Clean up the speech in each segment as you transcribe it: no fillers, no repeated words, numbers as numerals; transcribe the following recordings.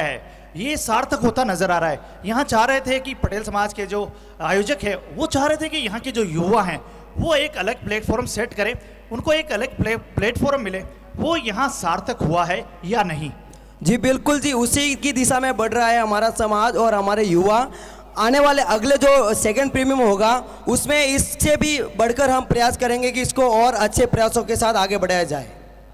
है ये सार्थक होता नजर आ रहा है। यहाँ चाह रहे थे कि पटेल समाज के जो आयोजक है वो चाह रहे थे कि यहाँ के जो युवा हैं वो एक अलग प्लेटफॉर्म सेट करें, उनको एक अलग प्लेटफॉर्म मिले। वो यहाँ सार्थक हुआ है या नहीं? जी बिल्कुल जी, उसी की दिशा में बढ़ रहा है हमारा समाज और हमारे युवा। आने वाले अगले जो सेकंड प्रीमियम होगा उसमें इससे भी बढ़कर हम प्रयास करेंगे कि इसको और अच्छे प्रयासों के साथ आगे बढ़ाया जाए।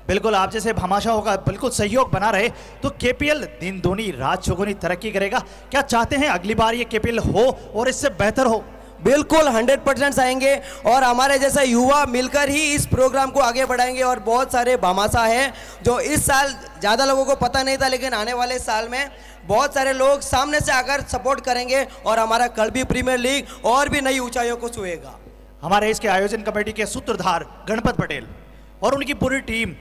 बिल्कुल, आप जैसे भामाशाह होगा बिल्कुल सहयोग बना रहे तो केपीएल दिन दूनी रात चौगुनी तरक्की करेगा। क्या चाहते हैं अगली बार ये केपीएल हो और इससे बेहतर हो? बिल्कुल 100% आएंगे और हमारे जैसे युवा मिलकर ही इस प्रोग्राम को आगे बढ़ाएंगे। और बहुत सारे भामाशाह हैं जो इस साल ज़्यादा लोगों को पता नहीं था, लेकिन आने वाले साल में बहुत सारे लोग सामने से आकर सपोर्ट करेंगे और हमारा कलबी प्रीमियर लीग और भी नई ऊंचाइयों को छुएगा। हमारे इसके आयोजन कमेटी के सूत्रधार गणपत पटेल और उनकी पूरी टीम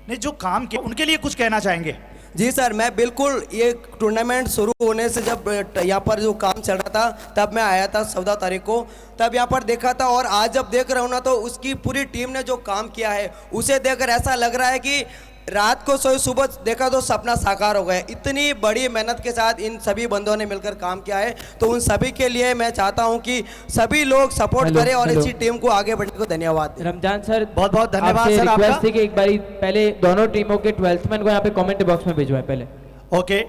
ने जो काम किया उनके लिए कुछ कहना चाहेंगे? जी सर, मैं बिल्कुल ये टूर्नामेंट शुरू होने से जब यहाँ पर जो काम चल रहा था तब मैं आया था 14 तारीख को, तब यहाँ पर देखा था। और आज जब देख रहा हूँ ना तो उसकी पूरी टीम ने जो काम किया है उसे देखकर ऐसा लग रहा है कि रात को सोए सुबह देखा तो सपना साकार हो गया। इतनी बड़ी मेहनत के साथ इन सभी बंदों ने मिलकर काम किया है, तो उन सभी के लिए मैं चाहता हूं कि सभी लोग सपोर्ट करें और इसी टीम को आगे बढ़ने को धन्यवाद। रमजान सर बहुत बहुत धन्यवाद सर आपका। रिक्वेस्ट थी कि एक बारी पहले दोनों टीमों के 12th मैन को यहाँ पे कमेंट बॉक्स में भिजवाएं पहले। Okay,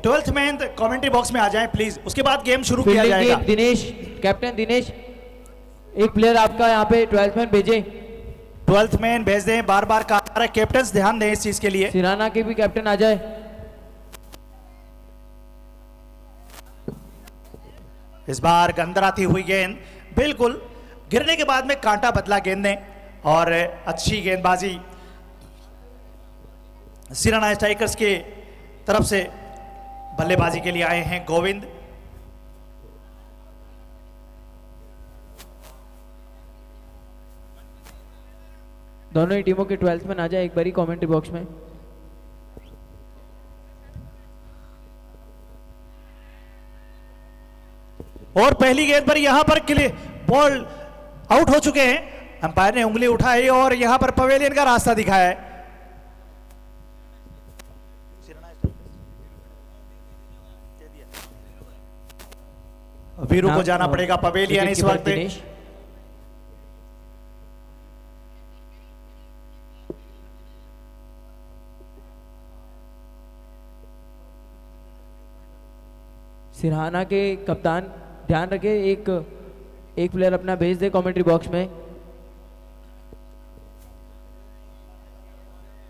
12th man commentary box में आ जाएं प्लीज, उसके बाद गेम शुरू किया जाएगा। दिनेश, कैप्टन दिनेश, एक प्लेयर आपका यहाँ पे 12th मैन भेजे। 12th मैन भेज दें, बार बार कहा जा रहा है, कैप्टन ध्यान दें इस चीज के लिए। सिराना के भी कैप्टन आ जाए। इस बार गंदराती हुई गेंद बिल्कुल गिरने के बाद में कांटा बदला गेंद ने और अच्छी गेंदबाजी सिराना स्ट्राइकर्स के तरफ से बल्लेबाजी के लिए आए हैं गोविंद। दोनों ही टीमों के 12th मैन आ जाए एक बारी कमेंट्री बॉक्स में। और पहली गेंद पर यहां पर बॉल आउट हो चुके हैं। अंपायर ने उंगली उठाई और यहां पर पवेलियन का रास्ता दिखाया है। वीरू को जाना पड़ेगा पवेलियन इस वक्त। सिरहाना के कप्तान ध्यान रखे, एक प्लेयर अपना भेज दे कमेंट्री बॉक्स में।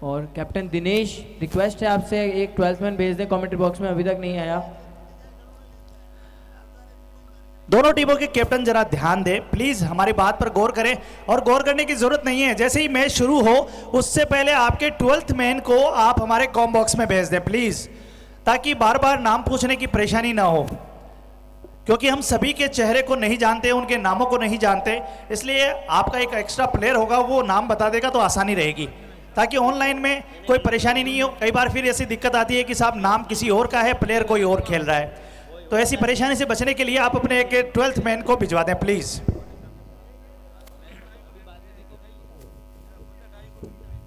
और कैप्टन दिनेश, रिक्वेस्ट है आपसे एक 12th मैन भेज दे कमेंट्री बॉक्स में, अभी तक नहीं आया। दोनों टीमों के कैप्टन जरा ध्यान दें प्लीज, हमारी बात पर गौर करें। और गौर करने की जरूरत नहीं है, जैसे ही मैच शुरू हो उससे पहले आपके 12th मैन को आप हमारे कॉम बॉक्स में भेज दें प्लीज, ताकि बार बार नाम पूछने की परेशानी ना हो, क्योंकि हम सभी के चेहरे को नहीं जानते, उनके नामों को नहीं जानते। इसलिए आपका एक एक्स्ट्रा प्लेयर होगा, वो नाम बता देगा तो आसानी रहेगी, ताकि ऑनलाइन में कोई परेशानी नहीं हो। कई बार फिर ऐसी दिक्कत आती है कि साहब नाम किसी और का है, प्लेयर कोई और खेल रहा है, तो ऐसी परेशानी से बचने के लिए आप अपने एक 12th मैन को भिजवा दें please.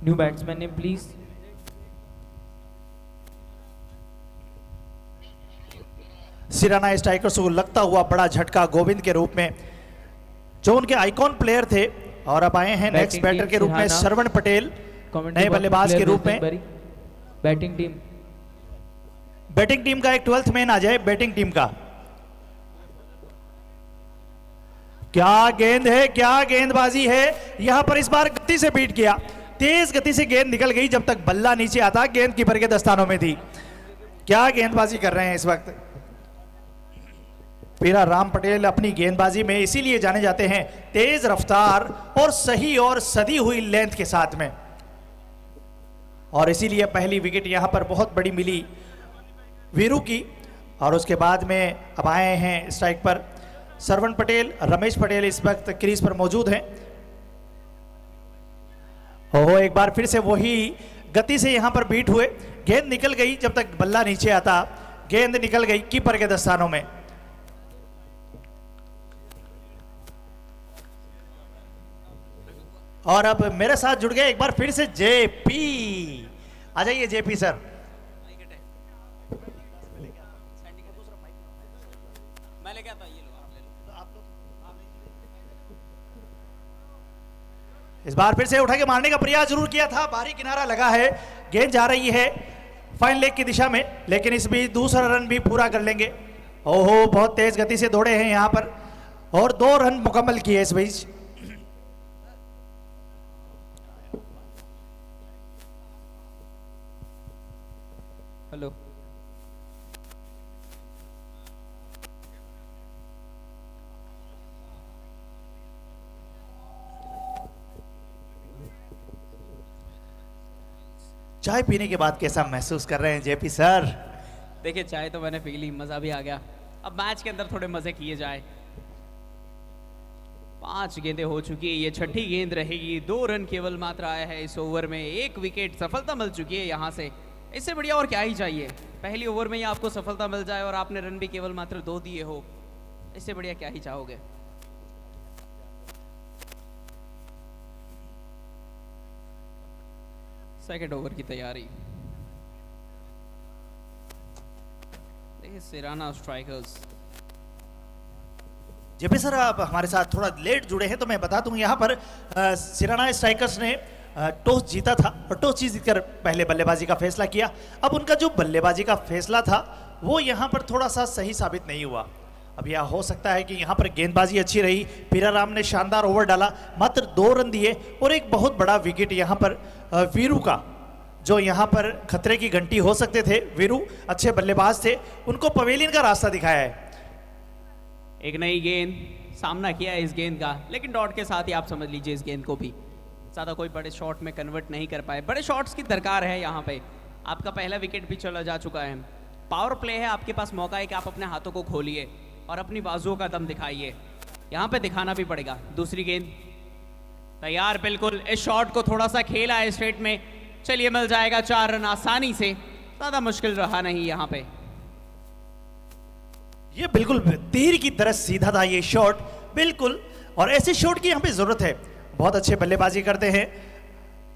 New batsman name please. सिराना स्ट्राइकर्स को लगता हुआ बड़ा झटका गोविंद के रूप में, जो उनके आइकॉन प्लेयर थे, और अब आए हैं नेक्स्ट बैटर के रूप में श्रवण पटेल, नए बल्लेबाज के रूप में। बैटिंग टीम का एक 12th मैन आ जाए, बैटिंग टीम का। क्या गेंद है, क्या गेंदबाजी है यहां पर। इस बार गति से बीट किया, तेज गति से गेंद निकल गई, जब तक बल्ला नीचे आता गेंद कीपर के दस्तानों में थी। क्या गेंदबाजी कर रहे हैं इस वक्त पीरा राम पटेल अपनी गेंदबाजी में, इसीलिए जाने जाते हैं तेज रफ्तार और सही और सदी हुई लेंथ के साथ में, और इसीलिए पहली विकेट यहां पर बहुत बड़ी मिली वीरू की। और उसके बाद में अब आए हैं स्ट्राइक पर श्रवण पटेल, रमेश पटेल इस वक्त क्रीज पर मौजूद हैं। ओहो, एक बार फिर से वही गति से यहां पर बीट हुए, गेंद निकल गई, जब तक बल्ला नीचे आता गेंद निकल गई कीपर के दस्तानों में। और अब मेरे साथ जुड़ गए एक बार फिर से जेपी। आ जाइए जेपी सर। लेके आता, ये लो आप ले लो। इस बार फिर से उठा के मारने का प्रयास जरूर किया था, बाहरी किनारा लगा है, गेंद जा रही है फाइन लेग की दिशा में, लेकिन इस बीच दूसरा रन भी पूरा कर लेंगे। ओहो, बहुत तेज गति से दौड़े हैं यहाँ पर और 2 रन मुकम्मल किए इस बीच। हेलो, चाय पीने के बाद कैसा महसूस कर रहे हैं जेपी सर? देखिए चाय तो मैंने पी ली, मजा भी आ गया। अब मैच के अंदर थोड़े मजे किए जाए। 5 गेंदें हो चुकी है, ये छठी गेंद रहेगी। 2 रन केवल मात्र आया है इस ओवर में, 1 विकेट सफलता मिल चुकी है यहाँ से। इससे बढ़िया और क्या ही चाहिए? पहली ओवर में ही आपको सफलता मिल जाए और आपने रन भी केवल मात्र 2 दिए हो, इससे बढ़िया क्या ही चाहोगे? सेकंड ओवर की तैयारी। देखिए सिराना स्ट्राइकर्स। जेपी सर आप हमारे साथ थोड़ा लेट जुड़े हैं तो मैं बता दूं यहाँ पर सिराना स्ट्राइकर्स ने टॉस जीता था और टॉस जीतकर पहले बल्लेबाजी का फैसला किया। अब उनका जो बल्लेबाजी का फैसला था वो यहाँ पर थोड़ा सा सही साबित नहीं हुआ। अब यह हो सकता है कि यहाँ पर गेंदबाजी अच्छी रही, पीराराम ने शानदार ओवर डाला, मात्र 2 रन दिए और एक बहुत बड़ा विकेट यहाँ पर वीरू का, जो यहाँ पर खतरे की घंटी हो सकते थे। वीरू अच्छे बल्लेबाज थे, उनको पवेलियन का रास्ता दिखाया है। एक नई गेंद, सामना किया है इस गेंद का, लेकिन डॉट के साथ ही आप समझ लीजिए इस गेंद को भी ज़्यादा कोई बड़े शॉट में कन्वर्ट नहीं कर पाए। बड़े शॉट्स की दरकार है यहाँ पे। आपका पहला विकेट भी चला जा चुका है, पावर प्ले है, आपके पास मौका है कि आप अपने हाथों को खोलिए और अपनी बाजुओं का दम दिखाइए। यहाँ पे दिखाना भी पड़ेगा। दूसरी गेंद तैयार, बिल्कुल इस शॉट को थोड़ा सा खेला है स्ट्रेट में, चलिए मिल जाएगा 4 रन आसानी से, ज़्यादा मुश्किल रहा नहीं यहाँ पे। ये बिल्कुल तीर की तरह सीधा था ये शॉट, बिल्कुल, और ऐसे शॉट की यहाँ पे जरूरत है। बहुत अच्छे बल्लेबाजी करते हैं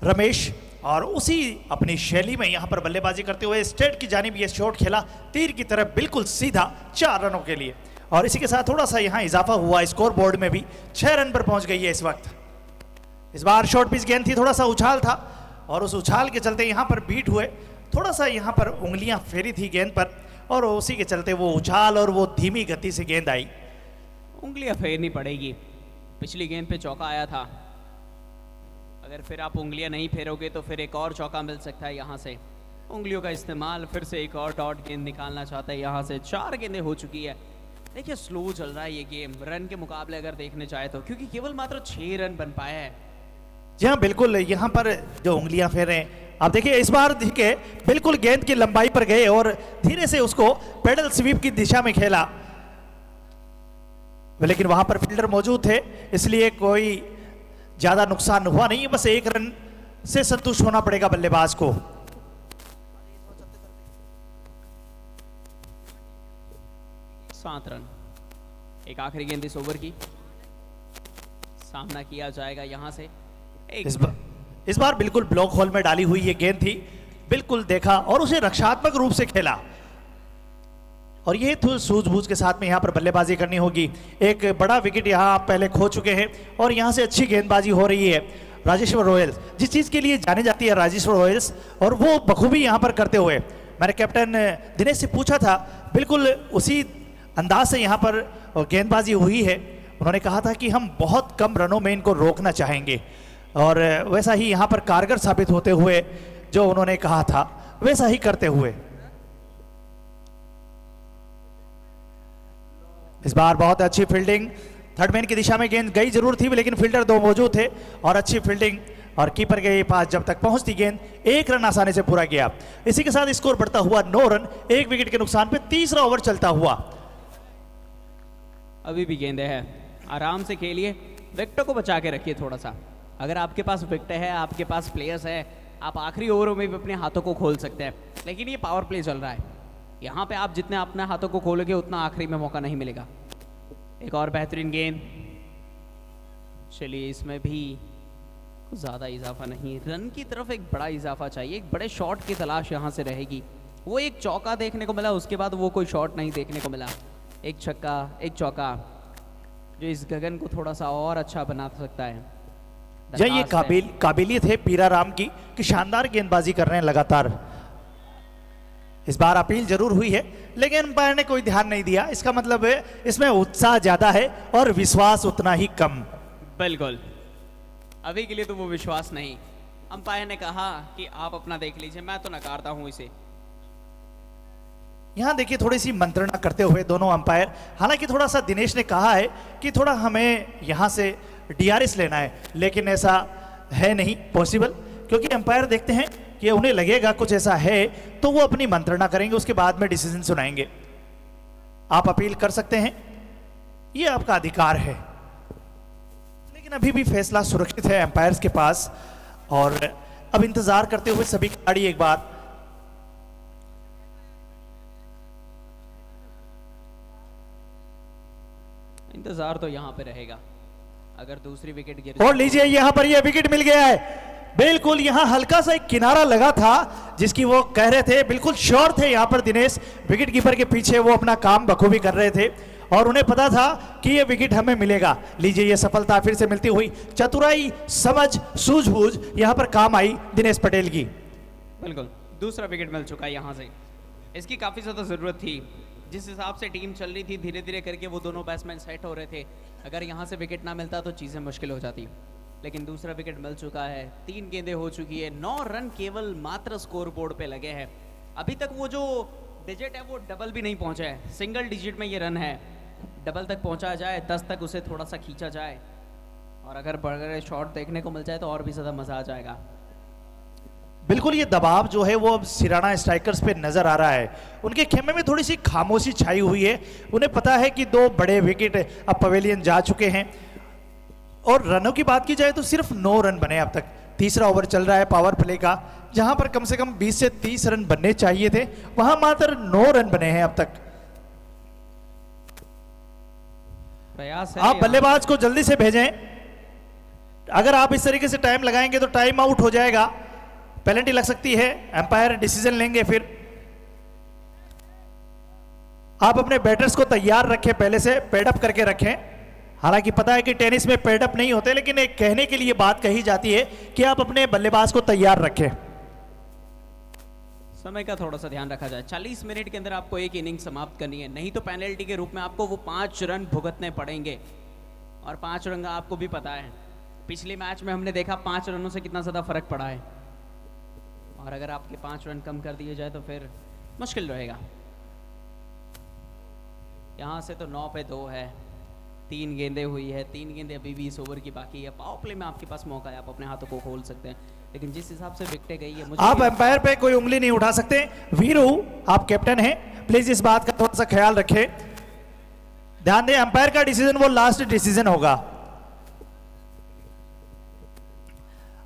रमेश और उसी अपनी शैली में यहाँ पर बल्लेबाजी करते हुए स्ट्रेट की जानिब ये शॉट खेला, तीर की तरह बिल्कुल सीधा 4 रनों के लिए। और इसी के साथ थोड़ा सा यहाँ इजाफा हुआ, स्कोर बोर्ड में भी 6 रन पर पहुंच गई है इस वक्त। इस बार शॉर्ट पिच गेंद थी, थोड़ा सा उछाल था और उस उछाल के चलते यहाँ पर बीट हुए, थोड़ा सा यहाँ पर उंगलियां फेरी थी गेंद पर और उसी के चलते वो उछाल और वो धीमी गति से गेंद आई। उंगलियां फेरनी पड़ेगी, पिछली गेंद पे चौका आया था, अगर फिर आप उंगलियां नहीं फेरोगे तो फिर एक और चौका मिल सकता है यहाँ से। उंगलियों का इस्तेमाल, फिर से एक और डॉट गेंद निकालना चाहता है यहाँ से। 4 गेंदें हो चुकी है। देखिए स्लो चल रहा है ये गेम रन के मुकाबले अगर देखने चाहे तो, क्योंकि केवल मात्र 6 रन बन पाए हैं। जी हाँ बिल्कुल, यहाँ पर जो उंगलियां फेर रहे हैं आप देखिए, इस बार देखिए बिल्कुल गेंद की लंबाई पर गए और धीरे से उसको पेडल स्वीप की दिशा में खेला, लेकिन वहां पर फील्डर मौजूद थे इसलिए कोई ज्यादा नुकसान हुआ नहीं। बस 1 रन से संतुष्ट होना पड़ेगा बल्लेबाज को। सात रन, एक आखिरी गेंद इस ओवर की, सामना किया जाएगा यहां से। इस बार बिल्कुल ब्लॉक होल में डाली हुई ये गेंद थी, बिल्कुल देखा और उसे रक्षात्मक रूप से खेला और ये सूझबूझ के साथ में यहाँ पर बल्लेबाजी करनी होगी। एक बड़ा विकेट यहाँ आप पहले खो चुके हैं और यहाँ से अच्छी गेंदबाजी हो रही है। राजेश्वर रॉयल्स, जिस चीज़ के लिए जाने जाती है राजेश्वर रॉयल्स, और वो बखूबी यहाँ पर करते हुए, मैंने कैप्टन दिनेश से पूछा था, बिल्कुल उसी अंदाज से यहाँ पर गेंदबाजी हुई है। उन्होंने कहा था कि हम बहुत कम रनों में इनको रोकना चाहेंगे और वैसा ही यहाँ पर कारगर साबित होते हुए जो उन्होंने कहा था वैसा ही करते हुए इस बार बहुत अच्छी फील्डिंग, थर्ड मैन की दिशा में गेंद गई जरूर थी लेकिन फील्डर 2 मौजूद थे और अच्छी फील्डिंग और कीपर के पास जब तक पहुंचती गेंद 1 रन आसानी से पूरा किया। इसी के साथ स्कोर बढ़ता हुआ 9 रन, 1 विकेट के नुकसान पे तीसरा ओवर चलता हुआ। अभी भी गेंदें हैं, आराम से खेलिए, विकेटों को बचा के रखिए थोड़ा सा। अगर आपके पास विकेट है, आपके पास प्लेयर्स है, आप आखिरी ओवरों में भी अपने हाथों को खोल सकते हैं, लेकिन ये पावर प्ले चल रहा है, यहाँ पे आप जितने अपने हाथों को खोलोगे उतना आखिरी में मौका नहीं मिलेगा। एक और बेहतरीन गेंद, चलिए इसमें भी ज़्यादा इजाफा नहीं, रन की तरफ एक बड़ा इजाफा चाहिए, एक बड़े शॉट की तलाश यहाँ से रहेगी। वो एक चौका देखने को मिला, उसके बाद वो कोई शॉट नहीं देखने को मिला। एक छक्का, एक चौका, जो इस गगन को थोड़ा सा और अच्छा बना सकता है। जय ये दरखास्त है। काबिलियत है पीरा राम की कि शानदार गेंदबाजी कर रहे हैं लगातार। इस बार अपील जरूर हुई है लेकिन अंपायर ने कोई ध्यान नहीं दिया। इसका मतलब है इसमें उत्साह ज्यादा है और विश्वास उतना ही कम। बिल्कुल, अभी के लिए तो वो विश्वास नहीं। अंपायर ने कहा कि आप अपना देख लीजिए, मैं तो नकारता हूं इसे। यहां देखिए थोड़ी सी मंत्रणा करते हुए दोनों अंपायर, हालांकि थोड़ा सा दिनेश ने कहा है कि थोड़ा हमें यहां से डीआरएस लेना है, लेकिन ऐसा है नहीं पॉसिबल, क्योंकि अंपायर देखते हैं कि उन्हें लगेगा कुछ ऐसा है तो वो अपनी मंत्रणा करेंगे, उसके बाद में डिसीजन सुनाएंगे। आप अपील कर सकते हैं, ये आपका अधिकार है, लेकिन अभी भी फैसला सुरक्षित है अंपायर्स के पास। और अब इंतजार करते हुए सभी खिलाड़ी एक बार इंतजार तो यहाँ पे रहेगा। अगर दूसरी विकेट गिर और लीजिए यहां पर यह विकेट मिल गया है। बिल्कुल यहां हल्का सा एक किनारा लगा था जिसकी वो कह रहे थे, बिल्कुल श्योर थे यहां पर दिनेश विकेट कीपर के पीछे वो अपना काम बखूबी कर रहे थे और उन्हें पता था कि ये विकेट हमें मिलेगा। लीजिए ये सफलता फिर से मिलती हुई, चतुराई, समझ, सूझबूझ यहां पर काम आई दिनेश पटेल की। बिल्कुल, दूसरा विकेट मिल चुका है यहाँ से। इसकी काफ़ी ज़्यादा ज़रूरत थी। जिस हिसाब से टीम चल रही थी, धीरे धीरे करके वो दोनों बैट्समैन सेट हो रहे थे। अगर यहाँ से विकेट ना मिलता तो चीज़ें मुश्किल हो जाती, लेकिन दूसरा विकेट मिल चुका है। 3 गेंदें हो चुकी है, 9 रन केवल मात्र स्कोर बोर्ड पे लगे हैं। अभी तक वो जो डिजिट है वो डबल भी नहीं पहुंचा है, सिंगल डिजिट में ये रन है। डबल तक पहुंचा जाए, 10 तक उसे थोड़ा सा खींचा जाए और अगर बड़े शॉट देखने को मिल जाए तो और भी ज़्यादा मज़ा आ जाएगा। बिल्कुल ये दबाव जो है वो अब सिराना स्ट्राइकर्स पे नजर आ रहा है। उनके खेमे में थोड़ी सी खामोशी छाई हुई है। उन्हें पता है कि 2 बड़े विकेट अब पवेलियन जा चुके हैं और रनों की बात की जाए तो सिर्फ 9 रन बने अब तक। तीसरा ओवर चल रहा है पावर प्ले का, जहां पर कम से कम 20 से 30 रन बनने चाहिए थे, वहां मात्र 9 रन बने हैं अब तक। प्रयास है आप बल्लेबाज को जल्दी से भेजें। अगर आप इस तरीके से टाइम लगाएंगे तो टाइम आउट हो जाएगा, पेनल्टी लग सकती है, एम्पायर डिसीजन लेंगे। फिर आप अपने बैटर्स को तैयार रखें, पहले से पेडअप करके रखें। हालांकि पता है कि टेनिस में पेडअप नहीं होते, लेकिन एक कहने के लिए बात कही जाती है कि आप अपने बल्लेबाज को तैयार रखें। समय का थोड़ा सा ध्यान रखा जाए। 40 मिनट के अंदर आपको एक इनिंग समाप्त करनी है, नहीं तो पेनल्टी के रूप में आपको वो 5 रन भुगतने पड़ेंगे। और 5 रन का आपको भी पता है, पिछले मैच में हमने देखा 5 रनों से कितना ज़्यादा फर्क पड़ा है। और अगर आपके 5 रन कम कर दिए जाए तो फिर मुश्किल रहेगा। यहाँ से तो 9 पे 2 है, 3 गेंदें हुई है, 3 गेंदें अभी 20 ओवर की बाकी है। पावर प्ले में आपके पास मौका है, आप अपने हाथों को खोल सकते हैं, लेकिन जिस हिसाब से विकेटें गई है मुझे आप एम्पायर पे कोई उंगली नहीं उठा सकते। वीरू आप कैप्टन हैं, प्लीज इस बात का थोड़ा सा ख्याल रखें। ध्यान दें, एम्पायर का डिसीजन वो लास्ट डिसीजन होगा।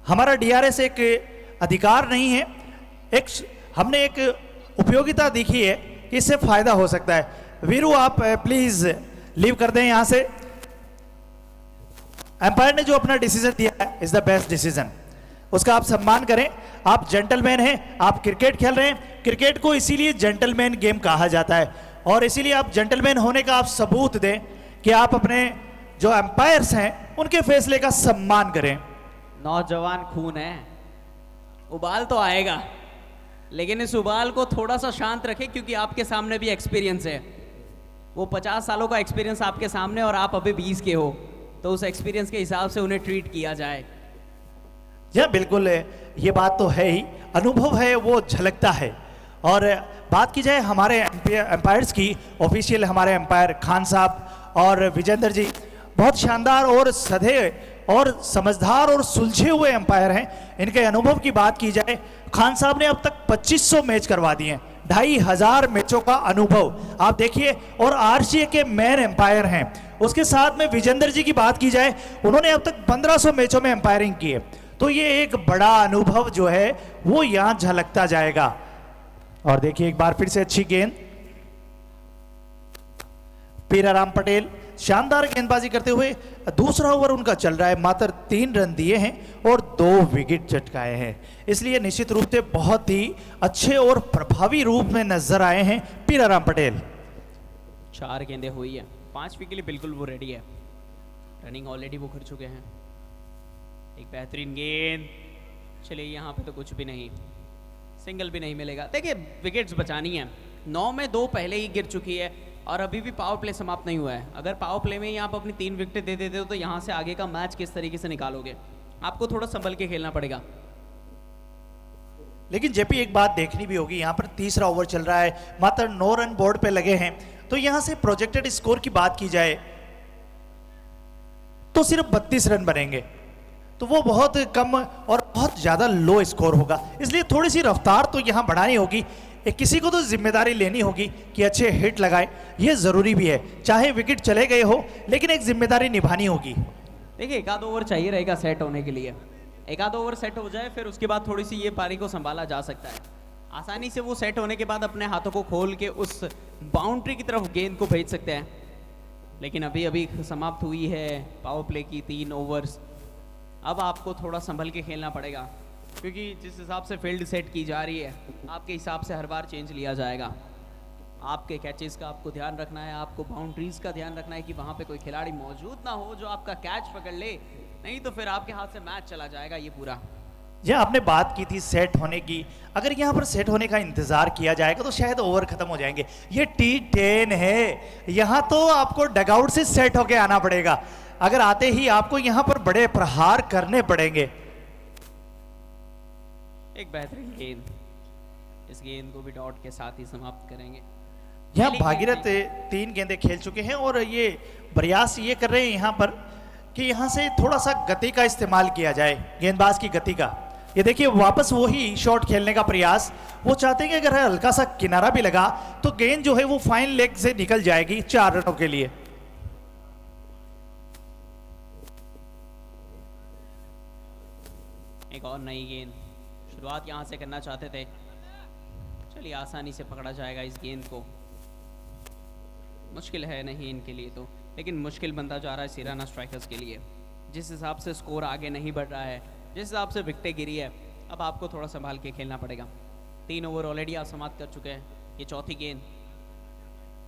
हमारा डीआरएस एक अधिकार नहीं है, हमने एक उपयोगिता देखी है कि इससे फायदा हो सकता है। वीरू आप प्लीज लीव कर दें यहां से। एम्पायर ने जो अपना डिसीजन दिया है इज द बेस्ट डिसीजन, उसका आप सम्मान करें। आप जेंटलमैन हैं, आप क्रिकेट खेल रहे हैं। क्रिकेट को इसीलिए जेंटलमैन गेम कहा जाता है और इसीलिए आप जेंटलमैन होने का आप सबूत दें कि आप अपने जो एम्पायर्स हैं उनके फैसले का सम्मान करें। नौजवान खून है, उबाल तो आएगा, लेकिन इस उबाल को थोड़ा सा शांत रखें, क्योंकि आपके सामने भी एक्सपीरियंस है। वो 50 सालों का एक्सपीरियंस आपके सामने और आप अभी 20 के हो, तो उस एक्सपीरियंस के हिसाब से उन्हें ट्रीट किया जाए। जी बिल्कुल, ये बात तो है ही, अनुभव है वो झलकता है। और बात की जाए हमारे एम्पायर्स की, ऑफिशियल हमारे एम्पायर खान साहब और विजेंद्र जी बहुत शानदार और सधे और समझदार और सुलझे हुए एम्पायर हैं। इनके अनुभव की बात की जाए, खान साहब ने अब तक 2500 मैच करवा दिए हैं, 2500 मैचों का अनुभव आप देखिए, और आरसीए के मेन एम्पायर हैं। उसके साथ में विजेंद्र जी की बात की जाए, उन्होंने अब तक 1500 मैचों में एम्पायरिंग की है। तो ये एक बड़ा अनुभव जो है वो यहां झलकता जाएगा। और देखिए एक बार फिर से अच्छी गेंद, पीराराम पटेल शानदार गेंदबाजी करते हुए दूसरा ओवर उनका चल रहा है, मात्र 3 रन दिए हैं और 2 विकेट चटकाए हैं। इसलिए निश्चित रूप से बहुत ही अच्छे और प्रभावी रूप में नजर आए हैं पीराराम पटेल। 4 गेंदें हुई है, 5वीं के लिए बिल्कुल वो रेडी है। रनिंग ऑलरेडी वो कर चुके हैं। एक बेहतरीन गेंद, चलिए यहाँ पे तो कुछ भी नहीं, सिंगल भी नहीं मिलेगा। देखिए विकेट्स बचानी है, 9 में 2 पहले ही गिर चुकी है और अभी भी पावर प्ले समाप्त नहीं हुआ है। अगर पावर प्ले में ही आप अपनी 3 विकेटें दे देते हो तो यहाँ से आगे का मैच किस तरीके से निकालोगे? आपको थोड़ा संभल के खेलना पड़ेगा। लेकिन जेपी एक बात देखनी भी होगी, यहाँ पर तीसरा ओवर चल रहा है, मात्र 9 रन बोर्ड पे लगे हैं, तो यहाँ से प्रोजेक्टेड स्कोर की बात की जाए तो सिर्फ 32 रन बनेंगे, तो वो बहुत कम और बहुत ज्यादा लो स्कोर होगा। इसलिए थोड़ी सी रफ्तार तो यहाँ बढ़ानी होगी। किसी को तो जिम्मेदारी लेनी होगी कि अच्छे हिट लगाए, ये जरूरी भी है, चाहे विकेट चले गए हो लेकिन एक जिम्मेदारी निभानी होगी। देखिए 1 आध ओवर चाहिए रहेगा सेट होने के लिए, 1 आध ओवर सेट हो जाए फिर उसके बाद थोड़ी सी ये पारी को संभाला जा सकता है। आसानी से वो सेट होने के बाद अपने हाथों को खोल के उस बाउंड्री की तरफ गेंद को भेज सकते हैं। लेकिन अभी अभी समाप्त हुई है पावर प्ले की 3 ओवर्स। अब आपको थोड़ा संभल के खेलना पड़ेगा, क्योंकि जिस हिसाब से फील्ड सेट की जा रही है आपके हिसाब से हर बार चेंज लिया जाएगा। आपके कैचेस का आपको ध्यान रखना है, आपको बाउंड्रीज का ध्यान रखना है कि वहाँ पे कोई खिलाड़ी मौजूद ना हो जो आपका कैच पकड़ ले, नहीं तो फिर आपके हाथ से मैच चला जाएगा ये पूरा। यह आपने बात की थी सेट होने की, अगर यहाँ पर सेट होने का इंतजार किया जाएगा तो शायद ओवर खत्म हो जाएंगे। ये T10 है, यहाँ तो आपको डगआउट से सेट होके आना पड़ेगा, अगर आते ही आपको यहाँ पर बड़े प्रहार करने पड़ेंगे। एक बेहतरीन गेंद, इस गेंद को भी डॉट के साथ ही समाप्त करेंगे। यहाँ भागीरथ 3 गेंदें खेल चुके हैं और ये प्रयास ये कर रहे हैं यहाँ पर कि यहाँ से थोड़ा सा गति का इस्तेमाल किया जाए, गेंदबाज की गति का। ये देखिए वापस वही शॉट खेलने का प्रयास, वो चाहते हैं कि अगर हल्का सा किनारा भी लगा तो गेंद जो है वो फाइन लेग से निकल जाएगी 4 रनों के लिए। एक और नई गेंद, शुरुआत यहाँ से करना चाहते थे, चलिए आसानी से पकड़ा जाएगा इस गेंद को। मुश्किल है नहीं इनके लिए तो, लेकिन मुश्किल बनता जा रहा है सिराना स्ट्राइकर्स के लिए। जिस हिसाब से स्कोर आगे नहीं बढ़ रहा है, जिस हिसाब से विकेटें गिरी है, अब आपको थोड़ा संभाल के खेलना पड़ेगा। 3 ओवर ऑलरेडी आप समाप्त कर चुके हैं, ये चौथी गेंद।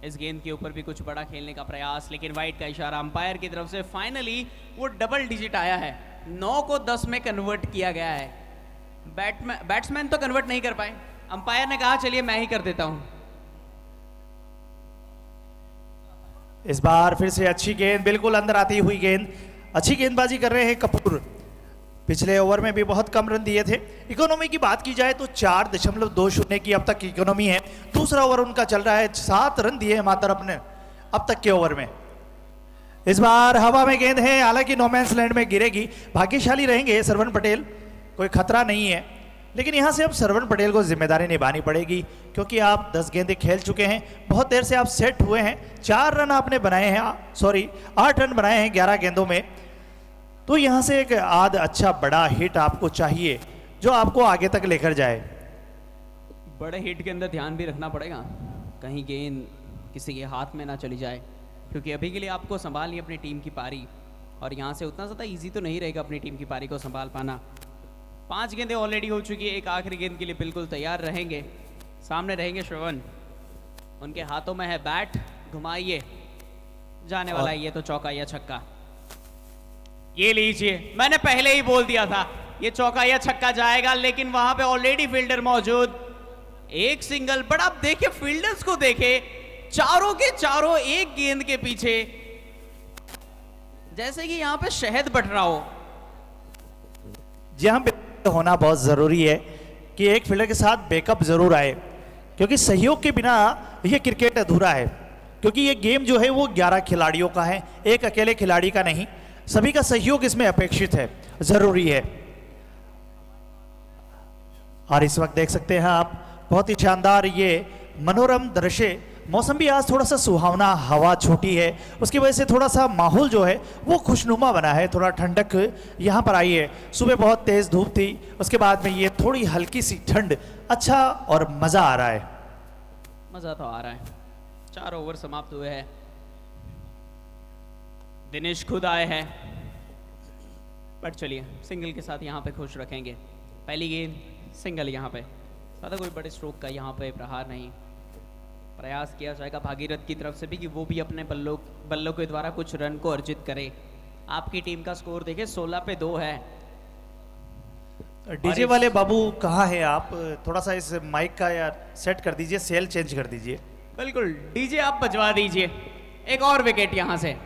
इस गेंद के ऊपर भी कुछ बड़ा खेलने का प्रयास, लेकिन वाइड का इशारा अंपायर की तरफ से। फाइनली वो डबल डिजिट आया है, 9 को 10 में कन्वर्ट किया गया है। बैट्समैन तो कन्वर्ट नहीं कर पाए, अंपायर ने कहा चलिए मैं ही कर देता हूं। इस बार फिर से अच्छी गेंद, बिल्कुल अंदर आती हुई गेंद, अच्छी गेंदबाजी कर रहे हैं कपूर। पिछले ओवर में भी बहुत कम रन दिए थे। इकोनॉमी की बात की जाए तो 4.20 की अब तक इकोनॉमी है। दूसरा ओवर उनका चल रहा है, 7 रन दिए हैं मात्र अपने अब तक के ओवर में। इस बार हवा में गेंद है, हालांकि नोमैंस लैंड में गिरेगी। भाग्यशाली रहेंगे सरवण पटेल, कोई खतरा नहीं है, लेकिन यहां से अब सरवण पटेल को जिम्मेदारी निभानी पड़ेगी, क्योंकि आप 10 गेंदें खेल चुके हैं, बहुत देर से आप सेट हुए हैं। 4 रन आपने बनाए हैं, 8 रन बनाए हैं 11 गेंदों में। तो यहां से एक आध अच्छा बड़ा हिट आपको चाहिए जो आपको आगे तक लेकर जाए। बड़े हिट के अंदर ध्यान भी रखना पड़ेगा, कहीं गेंद किसी के हाथ में ना चली जाए, क्योंकि अभी के लिए आपको संभालनी अपनी टीम की पारी, और यहाँ से उतना ज़्यादा इजी तो नहीं रहेगा अपनी टीम की पारी को संभाल पाना। 5 गेंदें ऑलरेडी हो चुकी है, एक आखिरी गेंद के लिए बिल्कुल तैयार रहेंगे। सामने रहेंगे श्रवण, उनके हाथों में है बैट, घुमाइए, जाने वाला है ये तो चौका या छक्का। ये लीजिए, मैंने पहले ही बोल दिया था ये चौका या छक्का जाएगा, लेकिन वहां पे ऑलरेडी फील्डर मौजूद। एक सिंगल, बट आप देखिए फील्डर्स को देखे, चारों के चारों एक गेंद के पीछे, जैसे कि यहां पे शहद बट रहा हो। यहां पे होना बहुत जरूरी है कि एक फील्डर के साथ बैकअप जरूर आए, क्योंकि सहयोग के बिना ये क्रिकेट अधूरा है। क्योंकि ये गेम जो है वो 11 खिलाड़ियों का है, एक अकेले खिलाड़ी का नहीं, सभी का सहयोग इसमें अपेक्षित है, जरूरी है। और इस वक्त देख सकते हैं आप बहुत ही शानदार ये मनोरम दृश्य। मौसम भी आज थोड़ा सा सुहावना, हवा छोटी है, उसकी वजह से थोड़ा सा माहौल जो है वो खुशनुमा बना है, थोड़ा ठंडक यहाँ पर आई है। सुबह बहुत तेज धूप थी, उसके बाद में ये थोड़ी हल्की सी ठंड, अच्छा और मजा आ रहा है। मजा तो आ रहा है। 4 ओवर समाप्त हुए हैं, दिनेश खुद आए हैं, बट चलिए सिंगल के साथ यहाँ पे खुश रखेंगे। पहली गेंद सिंगल, यहाँ पे ज़्यादा कोई बड़े स्ट्रोक का यहाँ पे प्रहार नहीं। प्रयास किया जाएगा भागीरथ की तरफ से भी कि वो भी अपने बल्लों के द्वारा कुछ रन को अर्जित करे। आपकी टीम का स्कोर देखिए 16 पे 2 है। डीजे वाले बाबू कहाँ है आप? थोड़ा सा इस माइक का यार सेट कर दीजिए, सेल चेंज कर दीजिए। बिल्कुल डीजे आप बजवा दीजिए। एक और विकेट यहाँ से,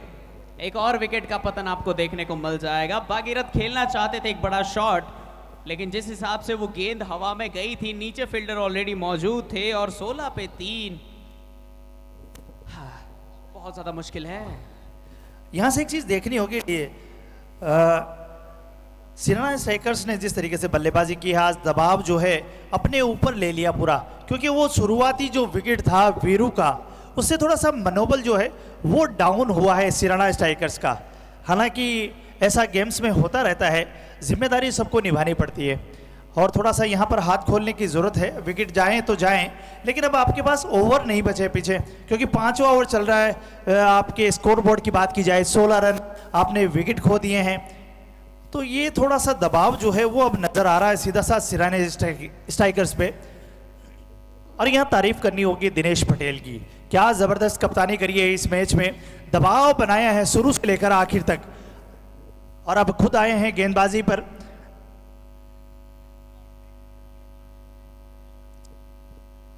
एक और विकेट का पतन आपको देखने को मिल जाएगा। भागीरथ खेलना चाहते थे एक बड़ा शॉट, लेकिन जिस हिसाब से वो गेंद हवा में गई थी, नीचे फील्डर ऑलरेडी मौजूद थे और 16 पे 3 बहुत ज्यादा मुश्किल है। यहां से एक चीज देखनी होगी, सिराना स्ट्राइकर्स ने जिस तरीके से बल्लेबाजी की, आज दबाव जो है अपने ऊपर ले लिया पूरा, क्योंकि वो शुरुआती जो विकेट था वीरू का, उससे थोड़ा सा मनोबल जो है वो डाउन हुआ है सिराना स्ट्राइकर्स का। हालांकि ऐसा गेम्स में होता रहता है, जिम्मेदारी सबको निभानी पड़ती है और थोड़ा सा यहाँ पर हाथ खोलने की ज़रूरत है। विकेट जाएं तो जाएं, लेकिन अब आपके पास ओवर नहीं बचे पीछे, क्योंकि 5वां ओवर चल रहा है। आपके स्कोरबोर्ड की बात की जाए, 16 रन आपने विकेट खो दिए हैं, तो ये थोड़ा सा दबाव जो है वो अब नज़र आ रहा है सीधा सा सिराने स्ट्राइकर्स पे। और यहाँ तारीफ करनी होगी दिनेश पटेल की, क्या ज़बरदस्त कप्तानी करी है इस मैच में, दबाव बनाया है शुरू से लेकर आखिर तक, और अब खुद आए हैं गेंदबाजी पर।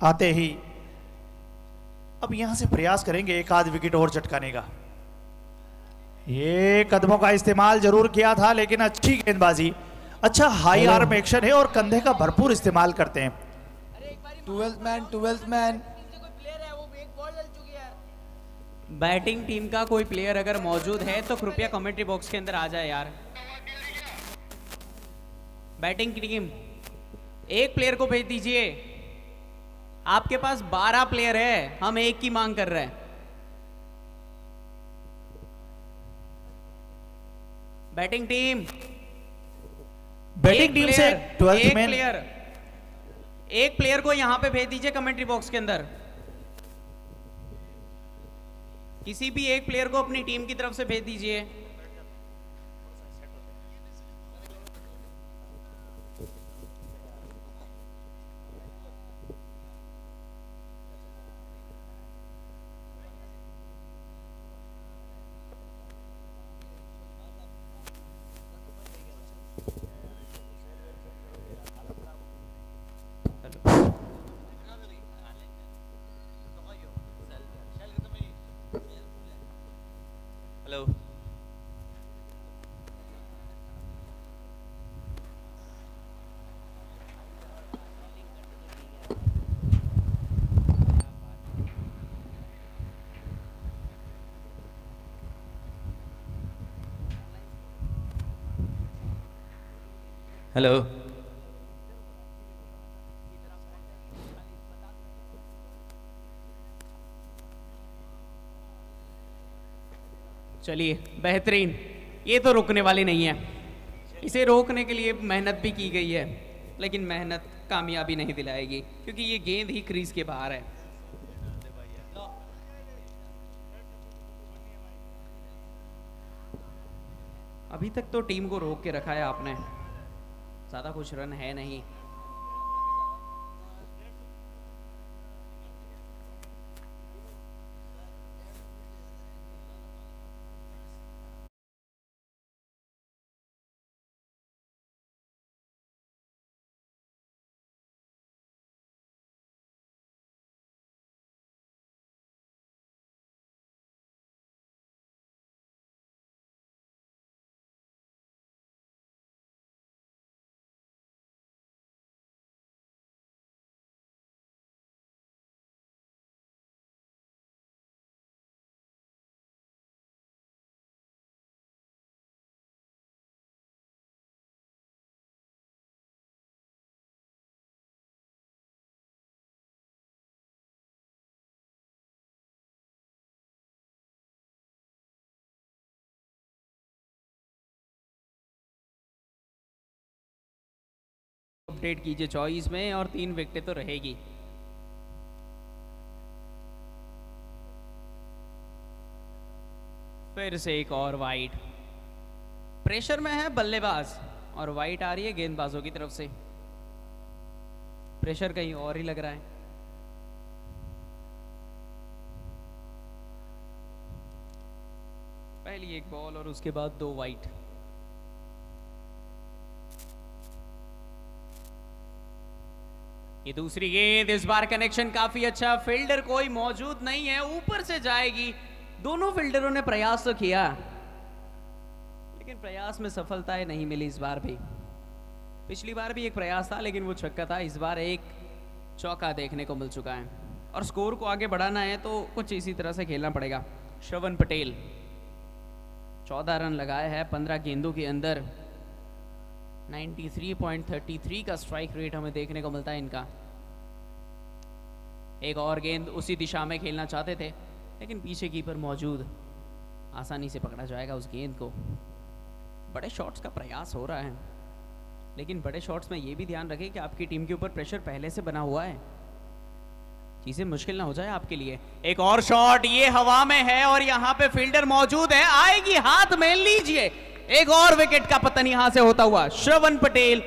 आते ही अब यहां से प्रयास करेंगे एक आध विकेट और चटकाने का। ये कदमों का इस्तेमाल जरूर किया था, लेकिन अच्छी गेंदबाजी, अच्छा हाई आर्म एक्शन है और कंधे का भरपूर इस्तेमाल करते हैं। 12th मैन बैटिंग टीम का कोई प्लेयर अगर मौजूद है तो कृपया कमेंट्री बॉक्स के अंदर आ जाए यार। बैटिंग टीम एक प्लेयर को भेज दीजिए। आपके पास 12 प्लेयर है, हम एक की मांग कर रहे हैं। बैटिंग टीम से 12th मैन, एक प्लेयर को यहां पे भेज दीजिए कमेंट्री बॉक्स के अंदर। किसी भी एक प्लेयर को अपनी टीम की तरफ से भेज दीजिए। हेलो, हेलो, चलिए बेहतरीन। ये तो रुकने वाली नहीं है, इसे रोकने के लिए मेहनत भी की गई है, लेकिन मेहनत कामयाबी नहीं दिलाएगी क्योंकि ये गेंद ही क्रीज के बाहर है। अभी तक तो टीम को रोक के रखा है आपने, ज्यादा कुछ रन है नहीं। अपडेट कीजिए 24 में और 3 विकेटें तो रहेगी। फिर से एक और वाइड, प्रेशर में है बल्लेबाज और वाइड आ रही है गेंदबाजों की तरफ से। प्रेशर कहीं और ही लग रहा है। पहली एक बॉल और उसके बाद 2 वाइट। ये दूसरी गेंद, इस बार कनेक्शन काफी अच्छा, फील्डर कोई मौजूद नहीं है, ऊपर से जाएगी। दोनों फील्डरों ने प्रयास तो किया लेकिन प्रयास में सफलताएं नहीं मिली इस बार भी। पिछली बार भी एक प्रयास था लेकिन वो छक्का था, इस बार एक चौका देखने को मिल चुका है और स्कोर को आगे बढ़ाना है तो कुछ इसी तरह से खेलना पड़ेगा। श्रवण पटेल 14 रन लगाए हैं 15 गेंदों के अंदर, 93.33 का स्ट्राइक रेट हमें देखने को मिलता है इनका। एक और गेंद उसी दिशा में खेलना चाहते थे लेकिन पीछे कीपर मौजूद, आसानी से पकड़ा जाएगा उस गेंद को। बड़े शॉट्स का प्रयास हो रहा है लेकिन बड़े शॉट्स में ये भी ध्यान रखें कि आपकी टीम के ऊपर प्रेशर पहले से बना हुआ है, चीजें मुश्किल ना हो जाए आपके लिए। एक और शॉट, ये हवा में है और यहाँ पे फील्डर मौजूद है, आएगी हाथ में, लीजिए एक और विकेट का पतन यहां से होता हुआ। श्रवण पटेल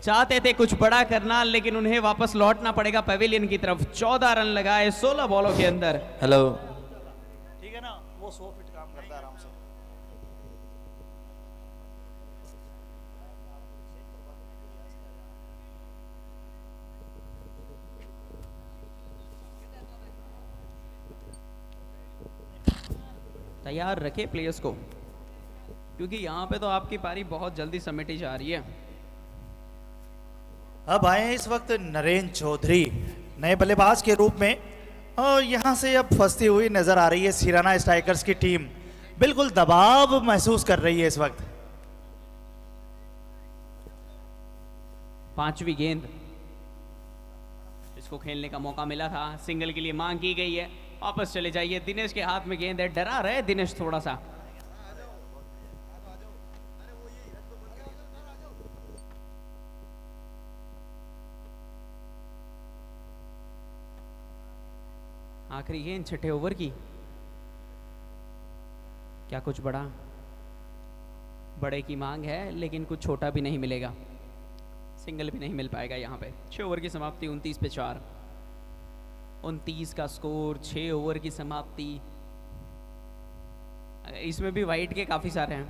चाहते थे कुछ बड़ा करना लेकिन उन्हें वापस लौटना पड़ेगा पवेलियन की तरफ। 14 रन लगाए 16 बॉलों के अंदर। हेलो, ठीक है ना, वो 100 फीट काम करता है आराम से। तैयार रखे प्लेयर्स को क्योंकि यहाँ पे तो आपकी पारी बहुत जल्दी समेटी जा रही है। अब आए हैं इस वक्त नरेंद्र चौधरी नए बल्लेबाज के रूप में और यहाँ से अब फंसती हुई नजर आ रही है सिराना स्ट्राइकर्स की टीम, बिल्कुल दबाव महसूस कर रही है इस वक्त। 5वीं गेंद, इसको खेलने का मौका मिला था, सिंगल के लिए मांग की गई है, वापस चले जाइए। दिनेश के हाथ में गेंद है, डरा रहे दिनेश थोड़ा सा। आखिरी गेंद 6ठे ओवर की, क्या कुछ बड़ा? बड़े की मांग है लेकिन कुछ छोटा भी नहीं मिलेगा, सिंगल भी नहीं मिल पाएगा यहाँ पे। 6 ओवर की समाप्ति 29 पे 4, 29 का स्कोर, 6 ओवर की समाप्ति। इसमें भी वाइट के काफ़ी सारे हैं,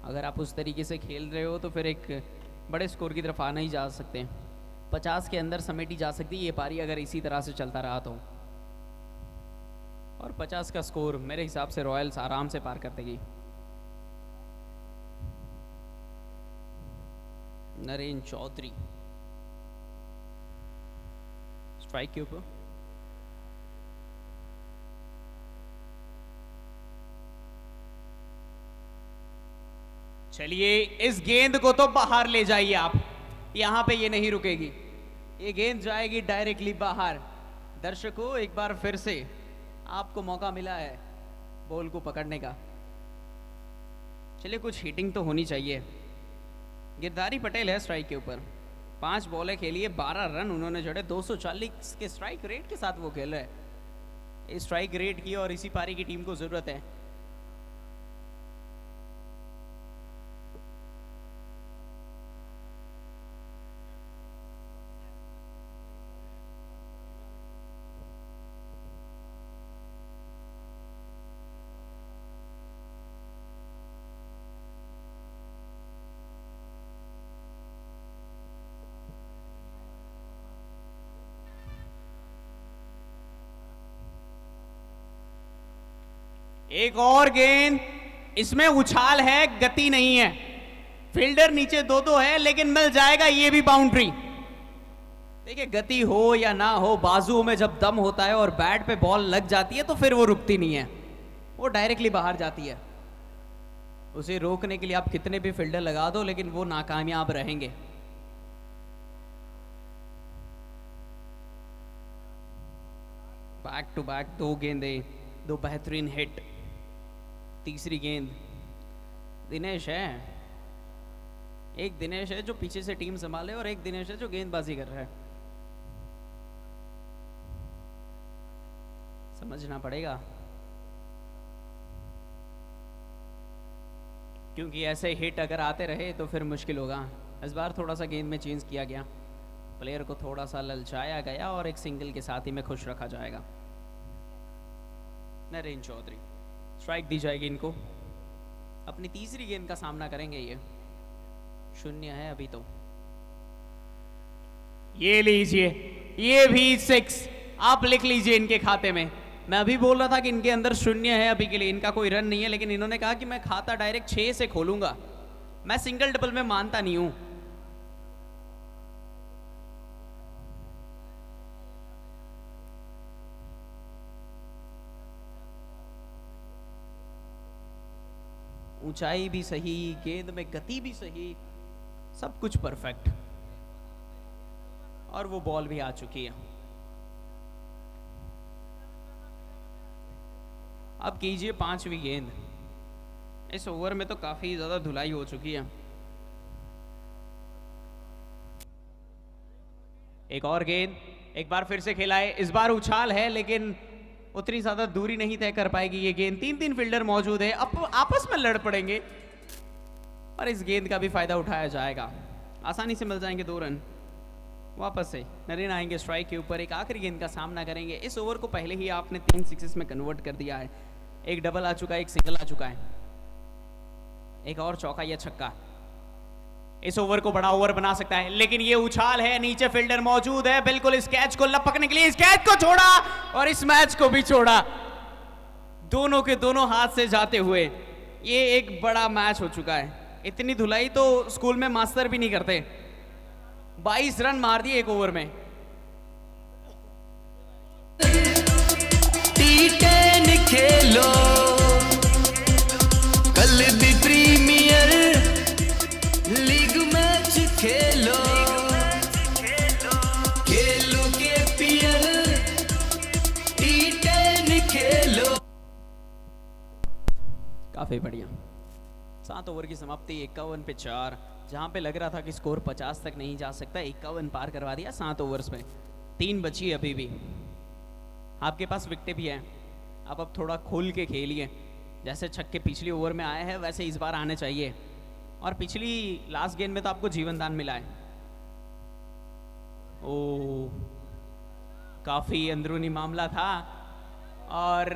अगर आप उस तरीके से खेल रहे हो तो फिर एक बड़े स्कोर की तरफ आना ही जा सकते हैं। 50 के अंदर समेटी जा सकती है ये पारी अगर इसी तरह से चलता रहा तो, और 50 का स्कोर मेरे हिसाब से रॉयल्स आराम से पार कर देगी। नरेंद्र चौधरी स्ट्राइक के ऊपर, चलिए इस गेंद को तो बाहर ले जाइए आप, यहां पे ये नहीं रुकेगी, ये गेंद जाएगी डायरेक्टली बाहर। दर्शकों एक बार फिर से आपको मौका मिला है बॉल को पकड़ने का, चलिए कुछ हिटिंग तो होनी चाहिए। गिरधारी पटेल है स्ट्राइक के ऊपर, 5 बॉलें खेलिए 12 रन उन्होंने जड़े, 240 के स्ट्राइक रेट के साथ वो खेल रहे हैं। इस स्ट्राइक रेट की और इसी पारी की टीम को जरूरत है। एक और गेंद, इसमें उछाल है, गति नहीं है, फील्डर नीचे 2-2 है लेकिन मिल जाएगा ये भी बाउंड्री। देखिए गति हो या ना हो, बाजुओं में जब दम होता है और बैट पे बॉल लग जाती है तो फिर वो रुकती नहीं है, वो डायरेक्टली बाहर जाती है। उसे रोकने के लिए आप कितने भी फील्डर लगा दो लेकिन वो नाकामयाब रहेंगे। बैक टू बैक 2 गेंदें, 2 बेहतरीन हिट। तीसरी गेंद दिनेश है, एक दिनेश है जो पीछे से टीम संभाले और एक दिनेश है जो गेंदबाजी कर रहा है, समझना पड़ेगा क्योंकि ऐसे हिट अगर आते रहे तो फिर मुश्किल होगा। इस बार थोड़ा सा गेंद में चेंज किया गया, प्लेयर को थोड़ा सा ललचाया गया और एक सिंगल के साथ ही में खुश रखा जाएगा। नरेंद्र चौधरी स्ट्राइक दी जाएगी इनको। अपनी तीसरी गेंद का सामना करेंगे ये। 0 है अभी तो। ये लीजिए, ये भी 6 आप लिख लीजिए इनके खाते में। मैं अभी बोल रहा था कि इनके अंदर 0 है अभी के लिए, इनका कोई रन नहीं है, लेकिन इन्होंने कहा कि मैं खाता डायरेक्ट 6 से खोलूंगा। मैं सिंगल डबल में मानता नहीं हूं। ऊंचाई भी सही, गेंद में गति भी सही, सब कुछ परफेक्ट। और वो बॉल भी आ चुकी है। अब कीजिए 5वीं गेंद। इस ओवर में तो काफी ज्यादा धुलाई हो चुकी है। एक और गेंद, एक बार फिर से खेला है। इस बार उछाल है लेकिन उतनी ज्यादा दूरी नहीं तय कर पाएगी ये गेंद। 3 फील्डर मौजूद है, अब आपस में लड़ पड़ेंगे और इस गेंद का भी फायदा उठाया जाएगा। आसानी से मिल जाएंगे 2 रन। वापस से नरेन आएंगे स्ट्राइक के ऊपर, एक आखिरी गेंद का सामना करेंगे। इस ओवर को पहले ही आपने 3 सिक्सेस में कन्वर्ट कर दिया है। एक डबल आ चुका है, एक सिंगल आ चुका है, एक और चौका या छक्का इस ओवर को बड़ा ओवर बना सकता है। लेकिन ये उछाल है, नीचे फील्डर मौजूद है, बिल्कुल इस कैच को लपकने के लिए इस कैच को छोड़ा और इस मैच को भी छोड़ा। दोनों के दोनों हाथ से जाते हुए ये एक बड़ा मैच हो चुका है। इतनी धुलाई तो स्कूल में मास्टर भी नहीं करते। 22 रन मार दिए एक ओवर में। T10 खेलो कल दी प्रीमियर लीग मैच खेलो, खेलो के पीएल T10 खेलो। काफी बढ़िया। 7 ओवर की समाप्ति 51 पे 4। जहां पे लग रहा था कि स्कोर 50 तक नहीं जा सकता, 51 पार करवा दिया 7 ओवर्स में। 3 बची अभी भी। आपके पास विकेटें भी हैं, आप अब थोड़ा खोल के खेलिए। जैसे छक्के पिछली ओवर में आए हैं वैसे इस बार आने चाहिए। और पिछली लास्ट गेंद में तो आपको जीवन दान मिला है। ओ, काफी अंदरूनी मामला था और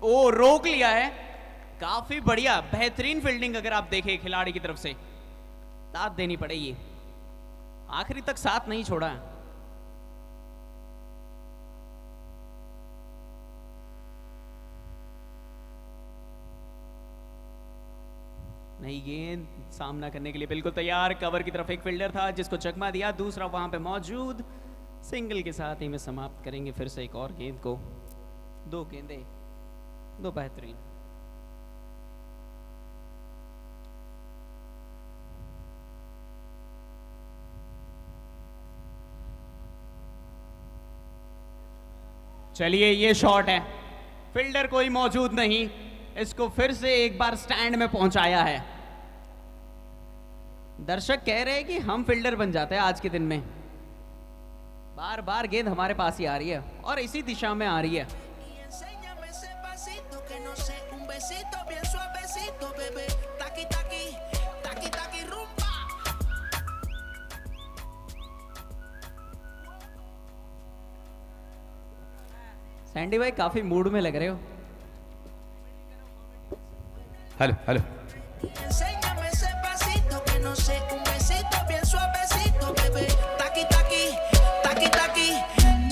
ओ रोक लिया है। काफी बढ़िया, बेहतरीन फील्डिंग अगर आप देखें खिलाड़ी की तरफ से, दाद देनी पड़ेगी। आखिरी तक साथ नहीं छोड़ा। नई गेंद सामना करने के लिए बिल्कुल तैयार। कवर की तरफ एक फील्डर था जिसको चकमा दिया, दूसरा वहां पे मौजूद। सिंगल के साथ ही में समाप्त करेंगे फिर से एक और गेंद को। 2 गेंदें, 2 बेहतरीन। चलिए ये शॉट है, फील्डर कोई मौजूद नहीं, इसको फिर से एक बार स्टैंड में पहुंचाया है। दर्शक कह रहे हैं कि हम फील्डर बन जाते हैं आज के दिन में। बार बार गेंद हमारे पास ही आ रही है और इसी दिशा में आ रही है। सैंडी भाई काफी मूड में लग रहे हो। Hello hello. Enséñame ese pasito que no sé, un besito bien suavecito, bebé. Taqui taqui, taqui taqui,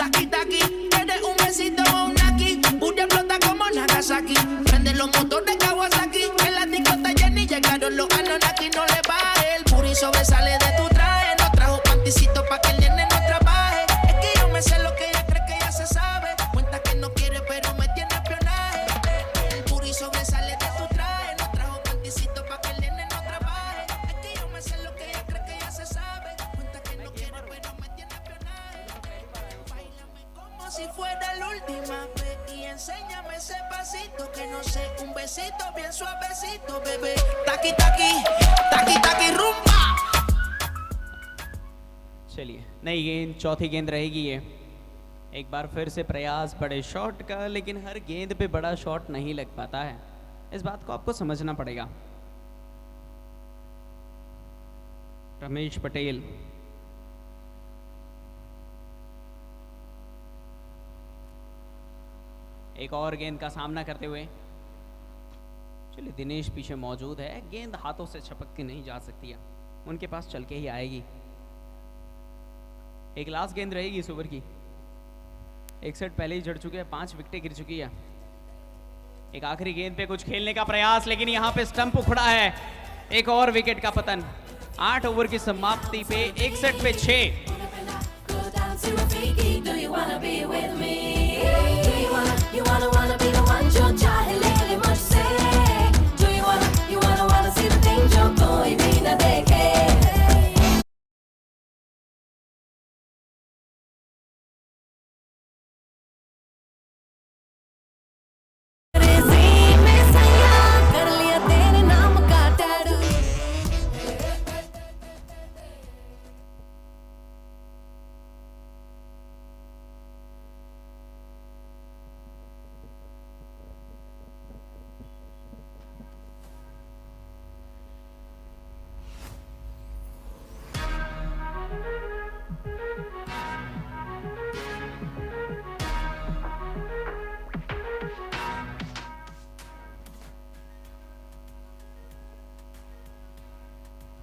taqui taqui. Quieres un besito o un aquí, booty explota como Nagasaki. Prende los motores Kawasaki, en la discota Jenny llegaron los Anunnaki. No le baje, el booty sobresale de tu traje. No trajo panticito pa' que el nene no trabaje. Es que yo me sé lo que ella cree que ya se sabe. Cuenta que no quiere pero me tiene espionaje. El booty sobresale de tu traje. No trajo panticito pa' que el nene no trabaje. Es que yo me sé lo que ella cree que ya se sabe. Cuenta que no quiere pero me tiene espionaje. Báilame como si fuera la última vez y enséñame ese pasito que no sé, un besito bien suavecito, bebé. Taqui taqui, taqui taqui rumba. चलिए नई गेंद, चौथी गेंद रहेगी ये। एक बार फिर से प्रयास बड़े शॉट का, लेकिन हर गेंद पे बड़ा शॉट नहीं लग पाता है। इस बात को आपको समझना पड़ेगा। रमेश पटेल, एक और गेंद का सामना करते हुए चलिए दिनेश पीछे मौजूद है, गेंद हाथों से छपक के नहीं जा सकती है, उनके पास चल के ही आएगी। एक लास्ट गेंद रहेगी इस ओवर की। एक सेट पहले ही झड़ चुके हैं, 5 विकेटें गिर चुकी है। एक आखिरी गेंद पे कुछ खेलने का प्रयास, लेकिन यहाँ पे स्टंप उखड़ा है। एक और विकेट का पतन। 8 ओवर की समाप्ति पे 1 सेट पे 6।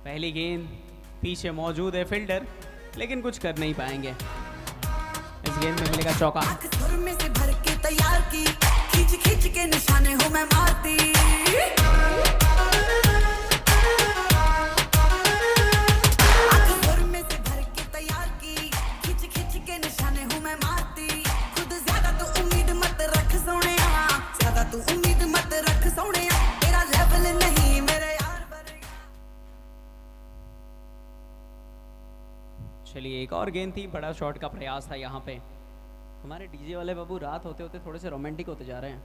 पहली गेंद, पीछे मौजूद है फील्डर, लेकिन कुछ कर नहीं पाएंगे। इस गेंद में मिलेगा चौका। में से भर के तैयार की, खींच खींच के निशाने हो मैं मारती। में से भर के तैयार की, खींच खींच के निशाने हो मैं मारती। खुद ज्यादा तो उम्मीद मत रख सोनिया, ज्यादा तो उम्मीद मत रख सोनिया, तेरा लेवल नहीं मेरे यार। चलिए एक और गेंद थी, बड़ा शॉट का प्रयास था यहाँ पे। हमारे डीजे वाले बाबू रात होते होते थोड़े से रोमांटिक होते जा रहे हैं,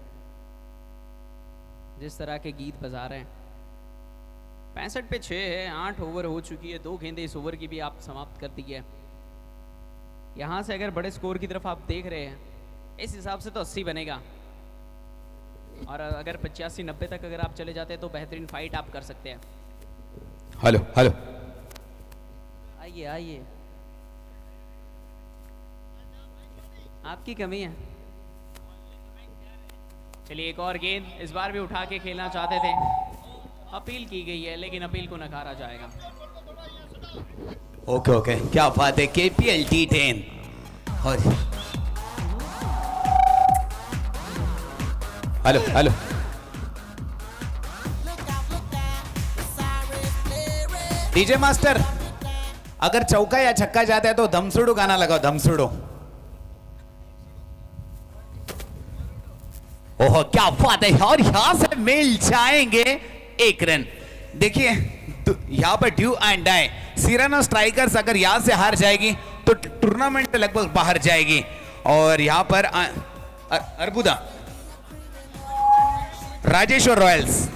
जिस तरह के गीत बजा रहे हैं। 65 पे 6 है, 8 ओवर हो चुकी है, 2 गेंदें इस ओवर की भी आप समाप्त कर दी है। यहाँ से अगर बड़े स्कोर की तरफ आप देख रहे हैं, इस हिसाब से तो 80 बनेगा, और अगर 85-90 तक अगर आप चले जाते हैं तो बेहतरीन फाइट आप कर सकते हैं। हेलो हेलो, आइए आइए, आपकी कमी है। चलिए एक और गेंद, इस बार भी उठा के खेलना चाहते थे, अपील की गई है, लेकिन अपील को नकारा जाएगा। ओके ओके, क्या बात है। KPL T10 और हेलो हेलो, डीजे मास्टर, अगर चौका या छक्का जाता है तो धमसुड़ो गाना लगाओ, धमसुड़ो। ओह क्या बात है, और यहां से मिल जाएंगे 1 रन। देखिए यहां पर ड्यू एंड डाई, सिराना स्ट्राइकर्स अगर यहां से हार जाएगी तो टूर्नामेंट लगभग बाहर जाएगी। और यहां पर अर्बुदा राजेश्वर रॉयल्स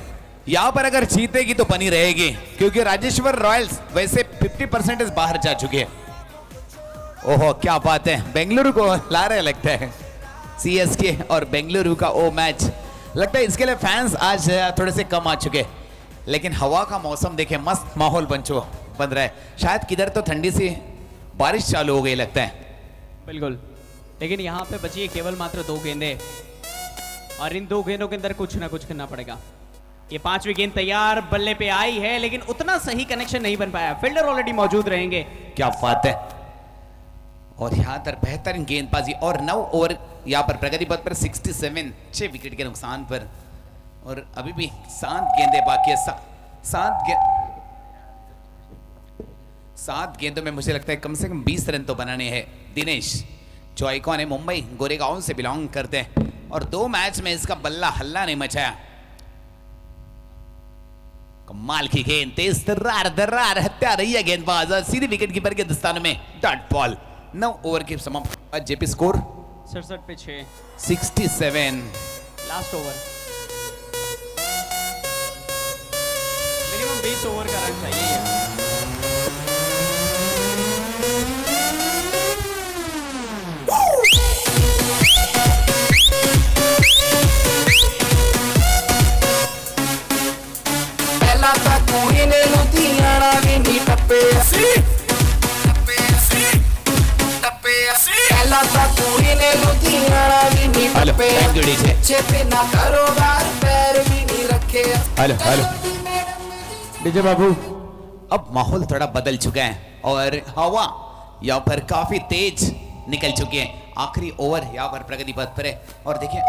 यहां पर अगर जीतेगी तो बनी रहेगी, क्योंकि राजेश्वर रॉयल्स वैसे 50% बाहर जा चुके हैं। ओहो क्या बात है, बेंगलुरु को ला रहे लगता है। CSK और बेंगलुरु का वो मैच, लगता है इसके लिए फैंस आज थोड़े से कम आ चुके, लेकिन हवा का मौसम देखे, मस्त माहौल बन रहा है। शायद किधर तो ठंडी सी बारिश चालू हो गई लगता है। बिल्कुल, लेकिन यहाँ पे बची है केवल मात्र 2 गेंदें, और इन 2 गेंदों के अंदर कुछ ना कुछ करना पड़ेगा। ये 5वीं गेंद तैयार, बल्ले पे आई है, लेकिन उतना सही कनेक्शन नहीं बन पाया। फील्डर ऑलरेडी मौजूद रहेंगे। क्या बात है, और यहाँ पर बेहतरीन गेंदबाजी, और 9 ओवर यहाँ पर प्रगति पथ पर 67, 6 विकेट के नुकसान पर, और अभी भी 7 गेंदें बाकी है। 7 गेंदों में मुझे लगता है कम से कम 20 रन तो बनाने हैं। दिनेश जो आइकॉन है, मुंबई गोरेगांव से बिलोंग करते हैं, और 2 मैच में इसका बल्ला हल्ला नहीं मचाया। कमाल की गेंद, तेज दर्रार हत्या रही है गेंदबाज, सीधी विकेट कीपर के दस्ताने में डॉट बॉल। 9 ओवर की समाप्ति, जेपी स्कोर 67 पे 6, 67। लास्ट ओवर, मिनिमम 20 ओवर का रन चाहिए है। पहला था कुड़ी ने लुधियाना भी नहीं टप्पे पहला था कुड़ी ने लुधियाना भी नहीं टप्पे छेपे ना कारोबार पैर भी नहीं रखे। Hello hello. डीजे बाबू अब माहौल थोड़ा बदल चुका है और हवा यहाँ पर काफी तेज निकल चुकी है। आखिरी ओवर यहाँ पर प्रगति पथ पर है और देखिए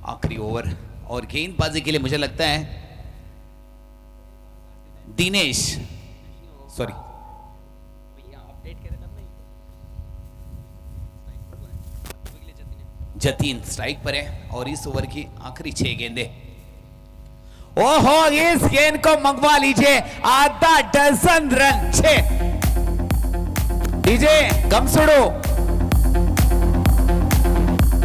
आखिरी ओवर और गेंदबाजी के लिए मुझे लगता है दिनेश सॉरी जतीन स्ट्राइक पर है और इस ओवर की आखिरी 6 गेंदे। ओहो इस गेंद को मंगवा लीजिए, आधा डजन रन 6। डीजे कम सुनो,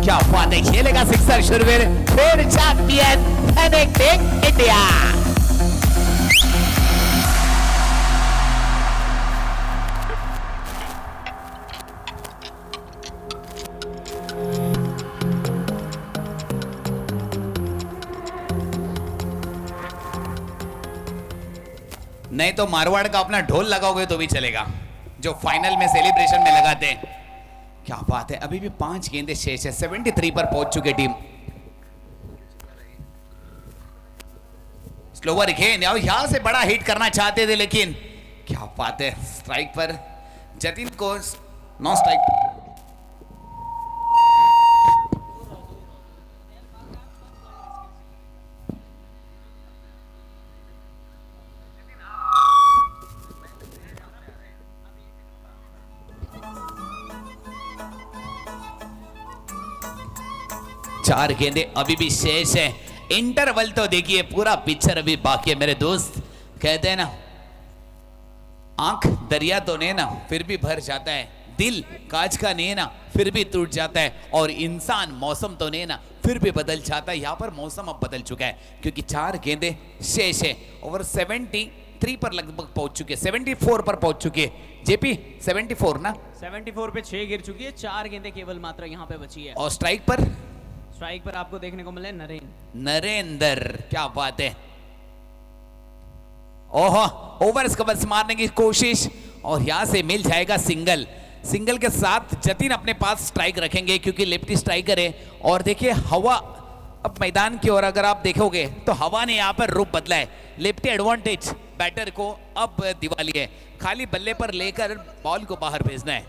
क्या बात है, खेलेगा सिक्सर शुरवीर फिर चैंपियन फेनिक्स इंडिया। नहीं तो मारवाड़ का अपना ढोल लगाओगे तो भी चलेगा, जो फाइनल में सेलिब्रेशन में लगाते हैं। क्या बात है, अभी भी 5 गेंदे शेष है, 73 पर पहुंच चुके टीम। स्लोवर गेंद, यहां से बड़ा हिट करना चाहते थे लेकिन क्या बात है, स्ट्राइक पर जतिन को नॉन स्ट्राइक। चार गेंदे अभी भी शेष है, इंटरवल तो देखिए, पूरा पिक्चर अभी बाकी है मेरे दोस्त। कहते हैं ना, आंख दरिया तो नहीं ना फिर भी भर जाता है, दिल कांच का नहीं ना फिर भी टूट जाता है, और इंसान मौसम तो नहीं ना फिर भी बदल जाता है। यहाँ पर मौसम अब बदल चुका है क्योंकि 4 गेंदे शेष है। ओवर 73 पर लगभग पहुंच चुके, 74 पर पहुंच चुके। जेपी 74 ना, 74 पे 6 गिर चुकी है, 4 गेंदें केवल मात्र यहाँ पे बची है। और स्ट्राइक पर आपको देखने को मिले नरेंद्र, क्या बात है। ओहो, ओवर्स कवर्स मारने की कोशिश और यहां से मिल जाएगा सिंगल के साथ जतिन अपने पास स्ट्राइक रखेंगे क्योंकि लेफ्टी स्ट्राइकर है। और देखिए हवा अब मैदान की ओर अगर आप देखोगे तो हवा ने यहां पर रूप बदला है। लेफ्टी एडवांटेज बैटर को अब दिवाली है, खाली बल्ले पर लेकर बॉल को बाहर भेजना है।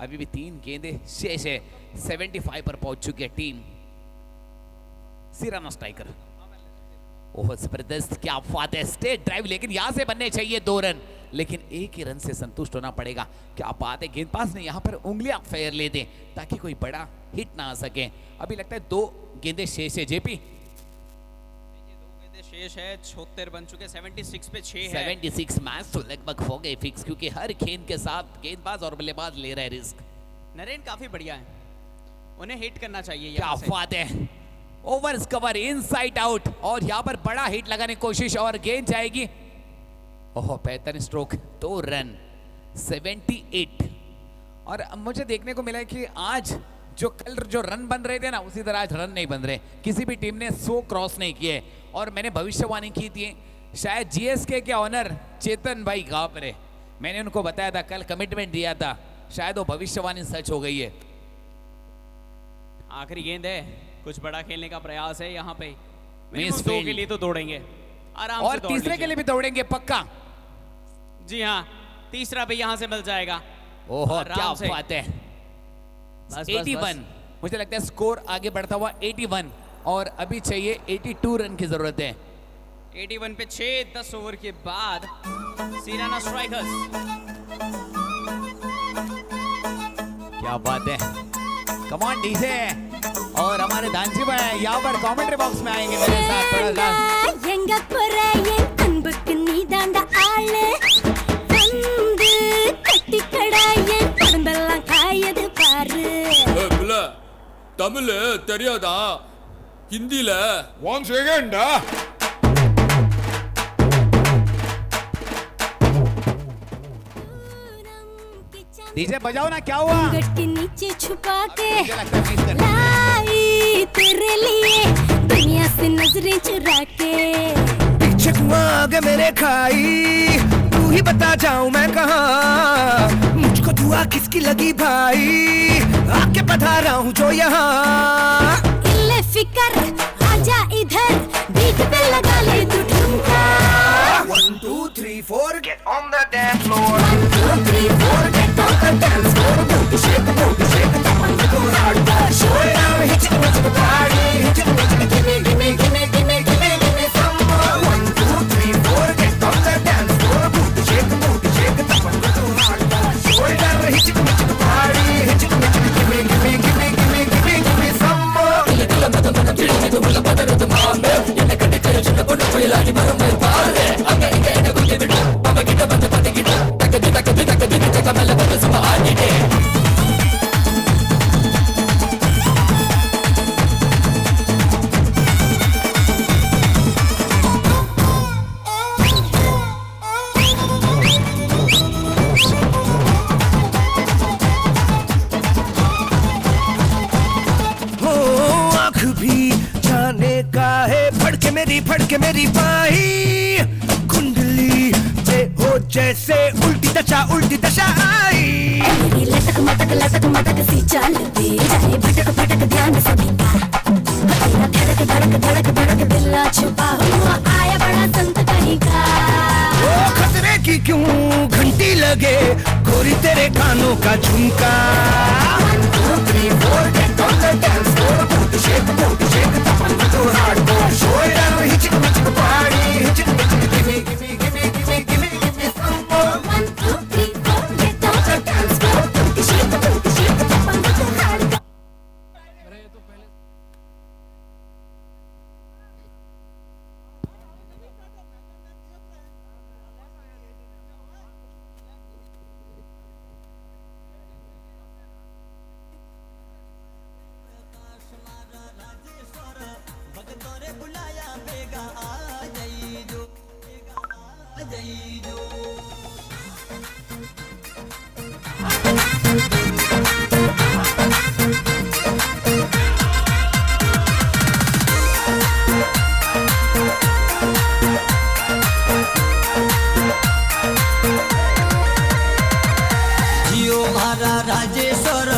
अभी भी 3 गेंदे शेष है, 75 पर पहुंच चुकी है टीम। सिराना स्ट्राइकर, ओह जबरदस्त, क्या बात है, स्टेट ड्राइव, लेकिन यहां से बनने चाहिए 2 रन, लेकिन एक ही रन से संतुष्ट होना पड़ेगा। क्या बात है, गेंदबाज ने यहां पर उंगलियां फेर ले दें ताकि कोई बड़ा हिट ना आ सके। अभी लगता है 2 गेंदे शेष है। जेपी 2 गेंदे शेष है, 76 बन चुके, 76 पे 6 है। 76 मैच तो लगभग हो गए फिक्स क्योंकि हर गेंद के साथ गेंदबाज और बल्लेबाज ले रहा है रिस्क। नरेन काफी बढ़िया है, उन्हें हिट करना चाहिए। क्या बात है, ओवर्स कवर इनसाइड आउट और यहां पर बड़ा हिट लगाने की कोशिश और गेंद जाएगी। ओह 45 स्ट्रोक, 2 रन, 78। और मुझे देखने को मिला है कि आज कल जो रन बन रहे थे ना, उसी तरह आज रन नहीं बन रहे, किसी भी टीम ने 100 क्रॉस नहीं किए। और मैंने भविष्यवाणी की थी, शायद जीएसके के ऑनर चेतन भाई गावरे, मैंने उनको बताया था, कल कमिटमेंट दिया था, शायद वो भविष्यवाणी सच हो गई है। आखिरी गेंद है, कुछ बड़ा खेलने का प्रयास है यहाँ पे। मिस 2 के लिए तो दौड़ेंगे आराम और से, तीसरे के लिए भी दौड़ेंगे पक्का। जी हाँ, तीसरा भी यहाँ से मिल जाएगा। ओहो आराम क्या से। बात है, बस, 81। मुझे लगता है स्कोर आगे बढ़ता हुआ 81 और अभी चाहिए 82 रन की जरूरत है। 81 पे 6, 10 ओवर के बाद सिराना स्ट्राइकर्स। क्या बात है, कम ऑन डीजे। और हमारे दानजी भाई यहाँ पर कमेंट्री बॉक्स में आएंगे मेरे साथ थोड़ा सा। எங்க போற என் அன்புக்கு நீதாண்டா ஆளு வந்து கட்டிக்கடா என் உடம்பெல்லாம் காயது பாரு. பிள்ளை தமிழ் தெரியாதா, ஹிந்தில ஒன் செகண்டா डीजे बजाओ ना, क्या हुआ? घट के नीचे छुपा के मुझे लगता है मिस कर लाई तेरे लिए दुनिया से नजरें चुरा के. पीछे मांग मेरे खाई, तू ही बता जाऊं मैं कहाँ, मुझको दुआ किसकी लगी भाई, आके बता रहा हूँ जो यहाँ। इल्ले फिकर आजा इधर, बीट पे लगा ले तू ठुमका। 1 2 3 4 get on the dance floor, 1 2 3 4 get on the dance floor, booty shake, tap on the go hard, show it down, hit it with the party, hit it with the gimme, gimme, gimme, gimme, gimme, gimme some more. 1 2 3 4 get on the dance floor, booty shake, tap on the go hard, show it down, hit it with the party, hit it with the gimme, gimme, gimme, gimme, gimme, gimme some more. Phadke मेरी बाही, कुंडली पे हो जैसे उल्टी दशा आई। मेरी लटक मटक सी चाल पे जाए भटक भटक ध्यान सभी का, तेरा धड़क दिल छुपा हुआ आया बड़ा संत कहीं का। ओ खतरे की क्यों घंटी लगे, गोरी तेरे कानों का झुमका। 1 2 3 4 get on the dance floor, booty shake, tap on the hardcore, show it down, hit it with the party, hit it with the gimme, gimme, gimme, gimme, gimme, gimme some more. 1 2 3 4 get on the dance floor, booty shake, tap on the hardcore. Rajeshwar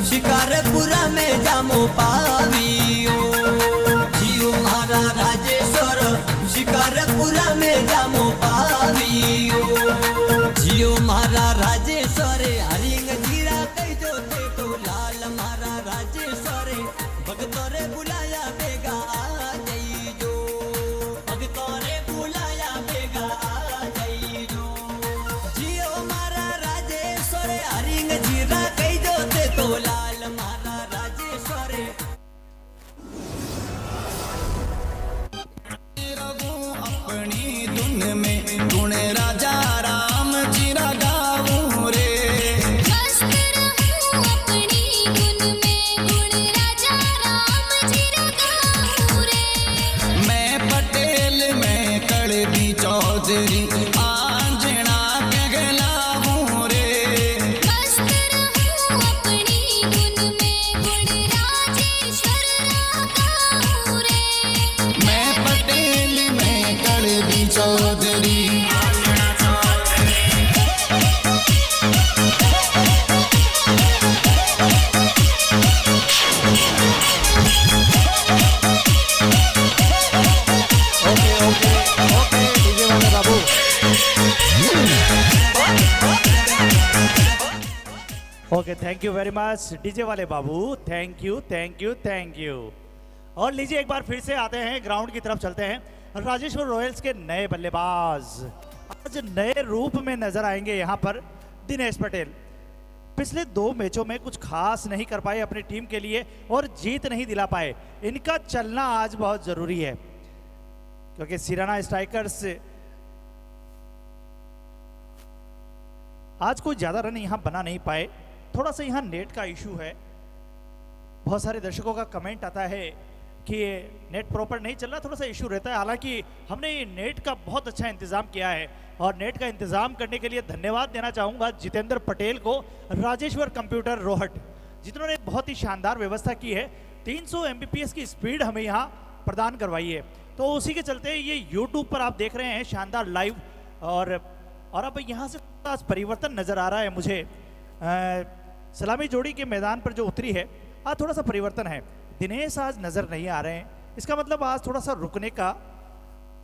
Shikarpura में जामो पावियो, जियो मारा राजेश्वर शिकारपुरा में जामो पावियो, जियो मारा Rajeshwar hurrying जीरा कई जो थे तो लाल मारा राजेश्वर भगतोरे बुलाया बेगा आ जाइयो, भगतोरे बुलाया बेगा आ जाइयो, जियो मारा राजेश्वर हरिंग जीरा कई जो थे तो लाल मारा राजेश्वर। अपनी धुन में गुण राजा राम जी गाऊं रे, मस्त रहूं अपनी धुन में गुण राजा राम जी गाऊं रे, मैं पटेल मैं कड़बी चौधरी आंजना कहलाऊं रे, मस्त रहूं अपनी धुन में गुण राजेश्वर गाऊं रे, मैं पटेल मैं कड़बी Chaudhary. Okay, thank you very much DJ वाले बाबू, thank you thank you thank you. और लीजिए एक बार फिर से आते हैं ग्राउंड की तरफ चलते हैं। राजेश्वर रॉयल्स के नए बल्लेबाज आज नए रूप में नजर आएंगे यहाँ पर। दिनेश पटेल पिछले 2 मैचों में कुछ खास नहीं कर पाए अपनी टीम के लिए और जीत नहीं दिला पाए। इनका चलना आज बहुत जरूरी है क्योंकि सिराना स्ट्राइकर्स आज कोई ज्यादा रन यहाँ बना नहीं पाए। थोड़ा सा यहाँ नेट का इशू है। बहुत सारे दर्शकों का कमेंट आता है कि ये नेट प्रॉपर नहीं चल रहा, थोड़ा सा इशू रहता है। हालांकि हमने ये नेट का बहुत अच्छा इंतजाम किया है और नेट का इंतजाम करने के लिए धन्यवाद देना चाहूँगा जितेंद्र पटेल को, राजेश्वर कंप्यूटर रोहट, जिन्होंने बहुत ही शानदार व्यवस्था की है। 300 Mbps की स्पीड हमें यहाँ प्रदान करवाई है। तो उसी के चलते ये YouTube पर आप देख रहे हैं शानदार लाइव, और अब यहाँ से थोड़ा परिवर्तन नज़र आ रहा है मुझे। सलामी जोड़ी के मैदान पर जो उतरी है, आज थोड़ा सा परिवर्तन है। दिनेश आज नज़र नहीं आ रहे हैं, इसका मतलब आज थोड़ा सा रुकने का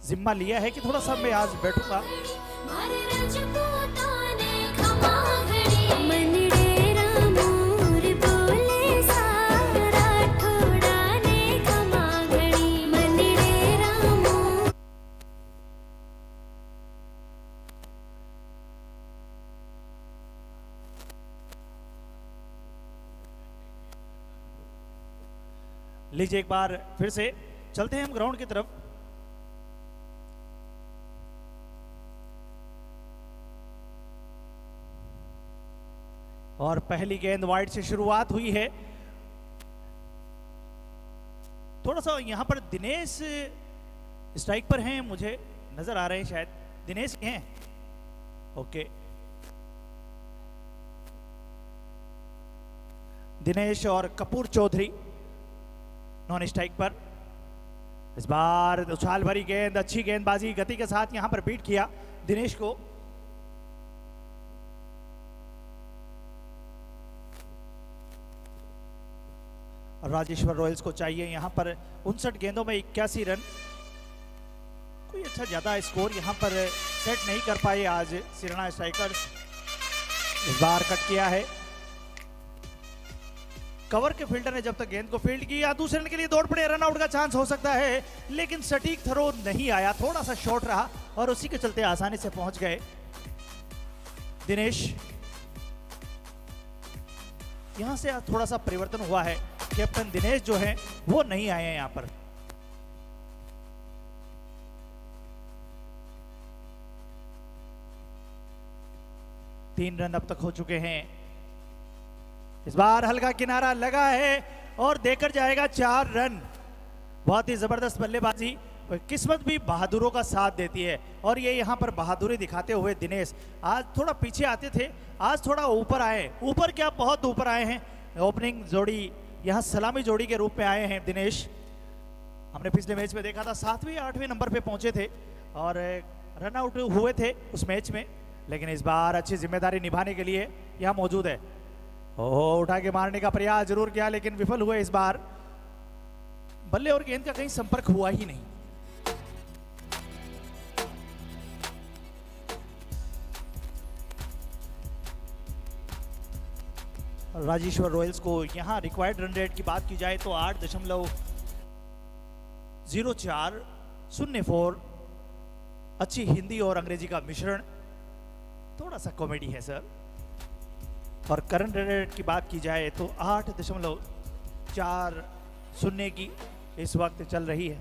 जिम्मा लिया है कि थोड़ा सा मैं आज बैठूंगा। मारे राजपूतों ने खमा घड़ी मन डेरा मोर बोले सारा ठोड़ा ने खमा घड़ी मन डेरा मोर। लीजिए एक बार फिर से चलते हैं हम ग्राउंड की तरफ। और पहली गेंद वाइड से शुरुआत हुई है। थोड़ा सा यहां पर दिनेश स्ट्राइक पर हैं, मुझे नजर आ रहे हैं, शायद दिनेश हैं। ओके, दिनेश और कपूर चौधरी नॉन स्ट्राइक पर। इस बार उछाल भरी गेंद, अच्छी गेंदबाजी, गति के साथ यहां पर बीट किया दिनेश को। राजेश्वर रॉयल्स को चाहिए यहां पर 59 गेंदों में 81 रन। कोई अच्छा ज्यादा स्कोर यहां पर सेट नहीं कर पाए आज सिरना स्ट्राइकर्स। इस बार कट किया है, कवर के फील्डर ने जब तक गेंद को फील्ड किया, दूसरे रन के लिए दौड़ पड़े, रन आउट का चांस हो सकता है, लेकिन सटीक थ्रो नहीं आया, थोड़ा सा शॉर्ट रहा और उसी के चलते आसानी से पहुंच गए दिनेश। यहां से थोड़ा सा परिवर्तन हुआ है, कैप्टन दिनेश जो है वो नहीं आए हैं यहां पर। तीन रन अब तक हो चुके हैं। इस बार हल्का किनारा लगा है और देकर जाएगा 4 रन। बहुत ही जबरदस्त बल्लेबाजी, किस्मत भी बहादुरों का साथ देती है और ये यहाँ पर बहादुरी दिखाते हुए दिनेश आज थोड़ा पीछे आते थे, आज थोड़ा ऊपर आए। ऊपर क्या, बहुत ऊपर आए हैं। ओपनिंग जोड़ी यहाँ सलामी जोड़ी के रूप में आए हैं दिनेश। हमने पिछले मैच में देखा था 7वें 8वें नंबर पे पहुंचे थे और रन आउट हुए थे उस मैच में, लेकिन इस बार अच्छी जिम्मेदारी निभाने के लिए यहाँ मौजूद है। ओहो, उठा के मारने का प्रयास जरूर किया लेकिन विफल हुए। इस बार बल्ले और गेंद का कहीं संपर्क हुआ ही नहीं। राजेश्वर रॉयल्स को यहां रिक्वायर्ड रन रेट की बात की जाए तो 8.0404। अच्छी हिंदी और अंग्रेजी का मिश्रण, थोड़ा सा कॉमेडी है सर। और करंट रन रेट की बात की जाए तो 8.40 की इस वक्त चल रही है।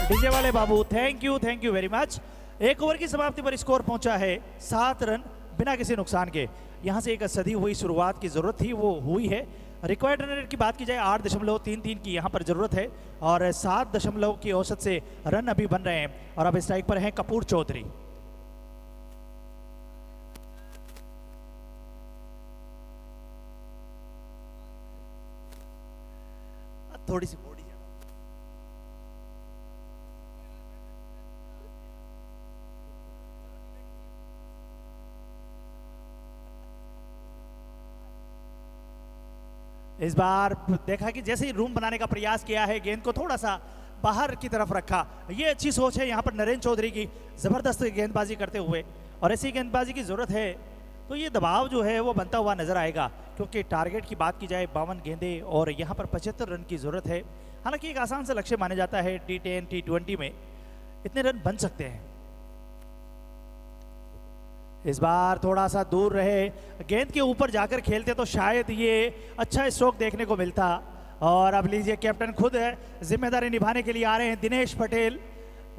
डीजे वाले बाबू, थैंक यू वेरी मच। एक ओवर की समाप्ति पर स्कोर पहुंचा है 7 रन बिना किसी नुकसान के। यहां से एक सदी हुई शुरुआत की जरूरत थी, वो हुई है। रिक्वायर्ड रन रेट की बात की जाए 8.33 की यहां पर जरूरत है और 7 की औसत से रन अभी बन रहे हैं। और अब स्ट्राइक पर हैं कपूर चौधरी। थोड़ी सी बॉडी इस बार देखा कि जैसे ही रूम बनाने का प्रयास किया है, गेंद को थोड़ा सा बाहर की तरफ रखा। ये अच्छी सोच है यहाँ पर नरेंद्र चौधरी की, जबरदस्त गेंदबाजी करते हुए। और ऐसी गेंदबाजी की जरूरत है तो ये दबाव जो है वो बनता हुआ नजर आएगा, क्योंकि टारगेट की बात की जाए 52 गेंदें और यहाँ पर 75 रन की जरूरत है। हालांकि एक आसान सा लक्ष्य माना जाता है T10 T20 में, इतने रन बन सकते हैं। इस बार थोड़ा सा दूर रहे, गेंद के ऊपर जाकर खेलते तो शायद ये अच्छा स्ट्रोक देखने को मिलता। और अब लीजिए कैप्टन खुद है, जिम्मेदारी निभाने के लिए आ रहे हैं दिनेश पटेल।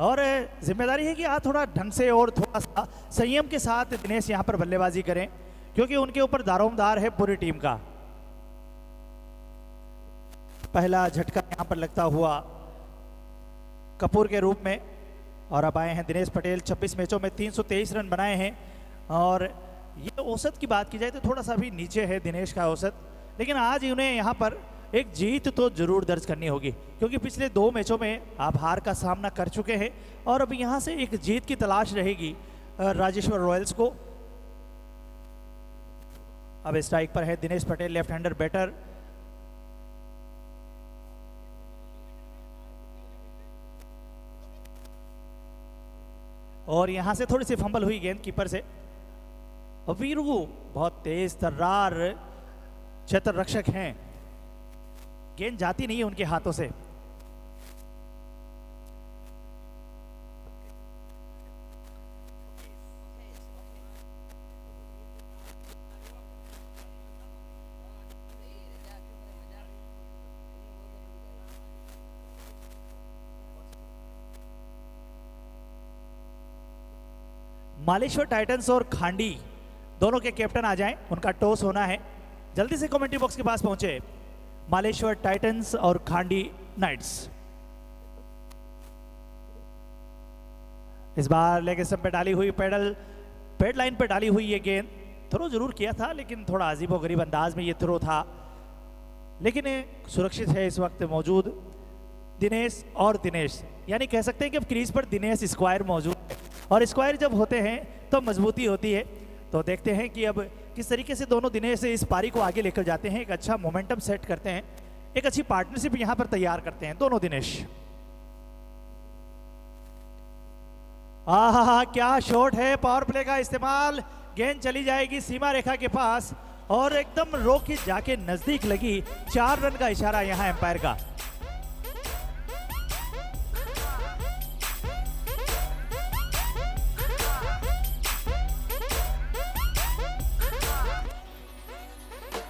और जिम्मेदारी है कि आज थोड़ा ढंग से और थोड़ा सा संयम के साथ दिनेश यहाँ पर बल्लेबाजी करें। क्योंकि उनके ऊपर दारोमदार है पूरी टीम का। पहला झटका यहां पर लगता हुआ कपूर के रूप में, और अब आए हैं दिनेश पटेल। 26 मैचों में 323 रन बनाए हैं, और ये औसत की बात की जाए तो थोड़ा सा भी नीचे है दिनेश का औसत, लेकिन आज उन्हें यहाँ पर एक जीत तो जरूर दर्ज करनी होगी, क्योंकि पिछले 2 मैचों में आप हार का सामना कर चुके हैं, और अब यहाँ से एक जीत की तलाश रहेगी राजेश्वर रॉयल्स को। अब स्ट्राइक पर है Dinesh Patel, left hander batter. और यहां से थोड़ी सी फंबल हुई गेंद कीपर से। और वीरू बहुत तेज तर्रार क्षेत्र रक्षक हैं, गेंद जाती नहीं है उनके हाथों से। मालेश्वर टाइटंस और खांडी दोनों के कैप्टन आ जाएं, उनका टॉस होना है। जल्दी से कमेंट्री बॉक्स के पास पहुंचे मालेश्वर टाइटंस और खांडी नाइट्स। इस बार लेग स्टंप पे डाली हुई पेड लाइन पे डाली हुई ये गेंद, थ्रो जरूर किया था लेकिन थोड़ा अजीबोगरीब अंदाज में ये थ्रो था, लेकिन सुरक्षित है इस वक्त मौजूद दिनेश और दिनेश, यानी कह सकते हैं कि अब क्रीज पर दिनेश स्क्वायर मौजूद है, और स्क्वायर जब होते हैं तो मजबूती होती है। तो देखते हैं कि अब किस तरीके से दोनों दिनेश इस पारी को आगे लेकर जाते हैं, एक अच्छा मोमेंटम सेट करते हैं, एक अच्छी पार्टनरशिप यहां पर तैयार करते हैं दोनों दिनेश। आहा क्या शॉट है, पावर प्ले का इस्तेमाल, गेंद चली जाएगी सीमा रेखा के पास, और एकदम रोक के जाके नजदीक लगी। 4 रन का इशारा यहां एम्पायर का।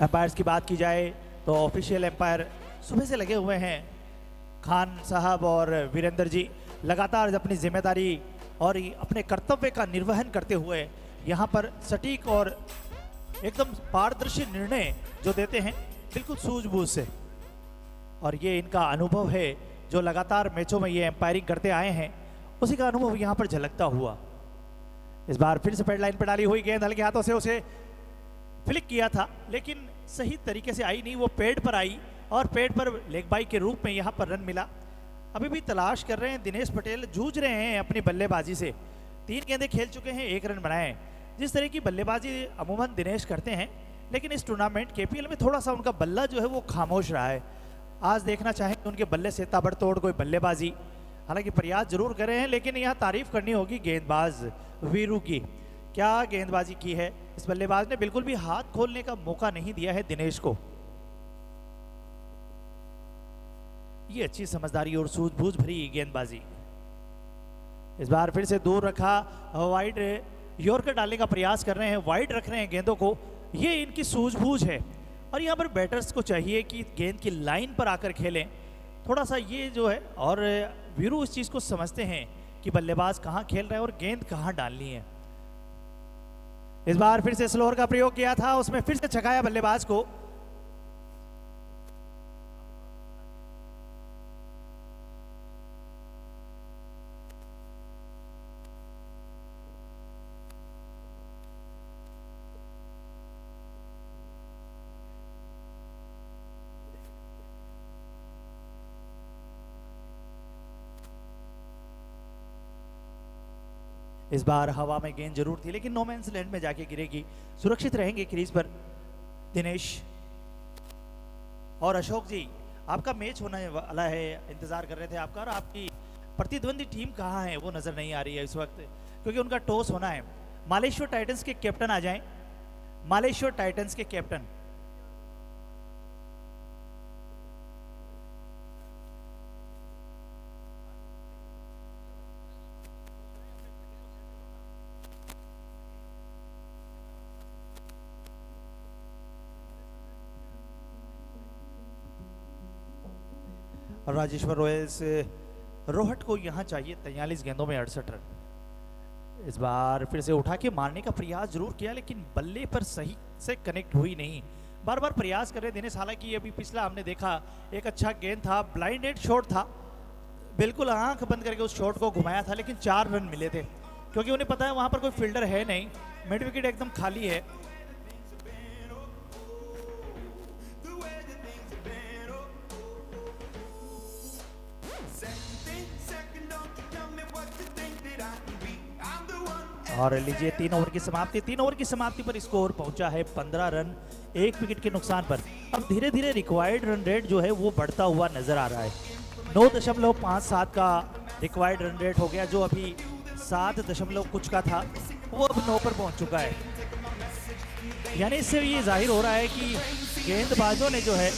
एम्पायर्स की बात की जाए तो ऑफिशियल एम्पायर सुबह से लगे हुए हैं, खान साहब और वीरेंद्र जी लगातार अपनी जिम्मेदारी और अपने कर्तव्य का निर्वहन करते हुए यहाँ पर सटीक और एकदम पारदर्शी निर्णय जो देते हैं बिल्कुल सूझबूझ से, और ये इनका अनुभव है जो लगातार मैचों में ये एम्पायरिंग करते आए हैं, उसी का अनुभव यहाँ पर झलकता हुआ। इस बार फिर से पेड लाइन पर डाली हुई गेंद हल्के हाथों से उसे फ्लिक किया था, लेकिन सही तरीके से आई नहीं, वो पेड पर आई और पेड पर लेग बाई के रूप में यहाँ पर रन मिला। अभी भी तलाश कर रहे हैं दिनेश पटेल, जूझ रहे हैं अपनी बल्लेबाजी से। 3 गेंदें खेल चुके हैं, 1 रन बनाए। जिस तरह की बल्लेबाजी अमूमन दिनेश करते हैं, लेकिन इस टूर्नामेंट केपीएल में थोड़ा सा उनका बल्ला जो है वो खामोश रहा है। आज देखना चाहेंगे उनके बल्ले से ताबड़तोड़ कोई बल्लेबाजी, हालांकि प्रयास जरूर कर रहे हैं, लेकिन यहाँ तारीफ करनी होगी गेंदबाज वीरू की, क्या गेंदबाजी की है। इस बल्लेबाज ने बिल्कुल भी हाथ खोलने का मौका नहीं दिया है दिनेश को। ये अच्छी समझदारी और सूझबूझ भरी गेंदबाजी। इस बार फिर से दूर रखा, वाइड यॉर्कर डालने का प्रयास कर रहे हैं, वाइड रख रहे हैं गेंदों को, ये इनकी सूझबूझ है। और यहाँ पर बैटर्स को चाहिए कि गेंद की लाइन पर आकर खेलें, थोड़ा सा ये जो है, और वीरू इस चीज़ को समझते हैं कि बल्लेबाज कहाँ खेल रहे हैं और गेंद कहाँ डालनी है। इस बार फिर से स्लोअर का प्रयोग किया था, उसमें फिर से छकाया बल्लेबाज को। इस बार हवा में गेंद जरूर थी, लेकिन नो मैंस लैंड में जाके गिरेगी। सुरक्षित रहेंगे क्रीज पर दिनेश। और अशोक जी, आपका मैच होने वाला है, इंतजार कर रहे थे आपका, और आपकी प्रतिद्वंदी टीम कहाँ है वो नजर नहीं आ रही है इस वक्त, क्योंकि उनका टॉस होना है। मालेश्वर टाइटंस के कैप्टन आ जाएं, मालेश्वर टाइटंस के कैप्टन। राजेश्वर रॉयल्स रोहट को यहां चाहिए 43 गेंदों में 68 रन। इस बार फिर से उठा के मारने का प्रयास जरूर किया, लेकिन बल्ले पर सही से कनेक्ट हुई नहीं। बार बार प्रयास कर रहे दिनेश। हालांकि अभी पिछला हमने देखा एक अच्छा गेंद था, ब्लाइंडेड शॉट था, बिल्कुल आंख बंद करके उस शॉट को घुमाया था, लेकिन 4 रन मिले थे क्योंकि उन्हें पता है वहां पर कोई फील्डर है नहीं, मिड विकेट एकदम खाली है। और लीजिए 3 ओवर की समाप्ति। 3 ओवर की समाप्ति पर स्कोर पहुंचा है 15 रन 1 विकेट के नुकसान पर। अब धीरे धीरे रिक्वायर्ड रन रेट जो है वो बढ़ता हुआ नजर आ रहा है। 9.57 का रिक्वायर्ड रन रेट हो गया, जो अभी 7 कुछ का था वो अब 9 पर पहुंच चुका है। यानी इससे ये जाहिर हो रहा है कि गेंदबाजों ने जो है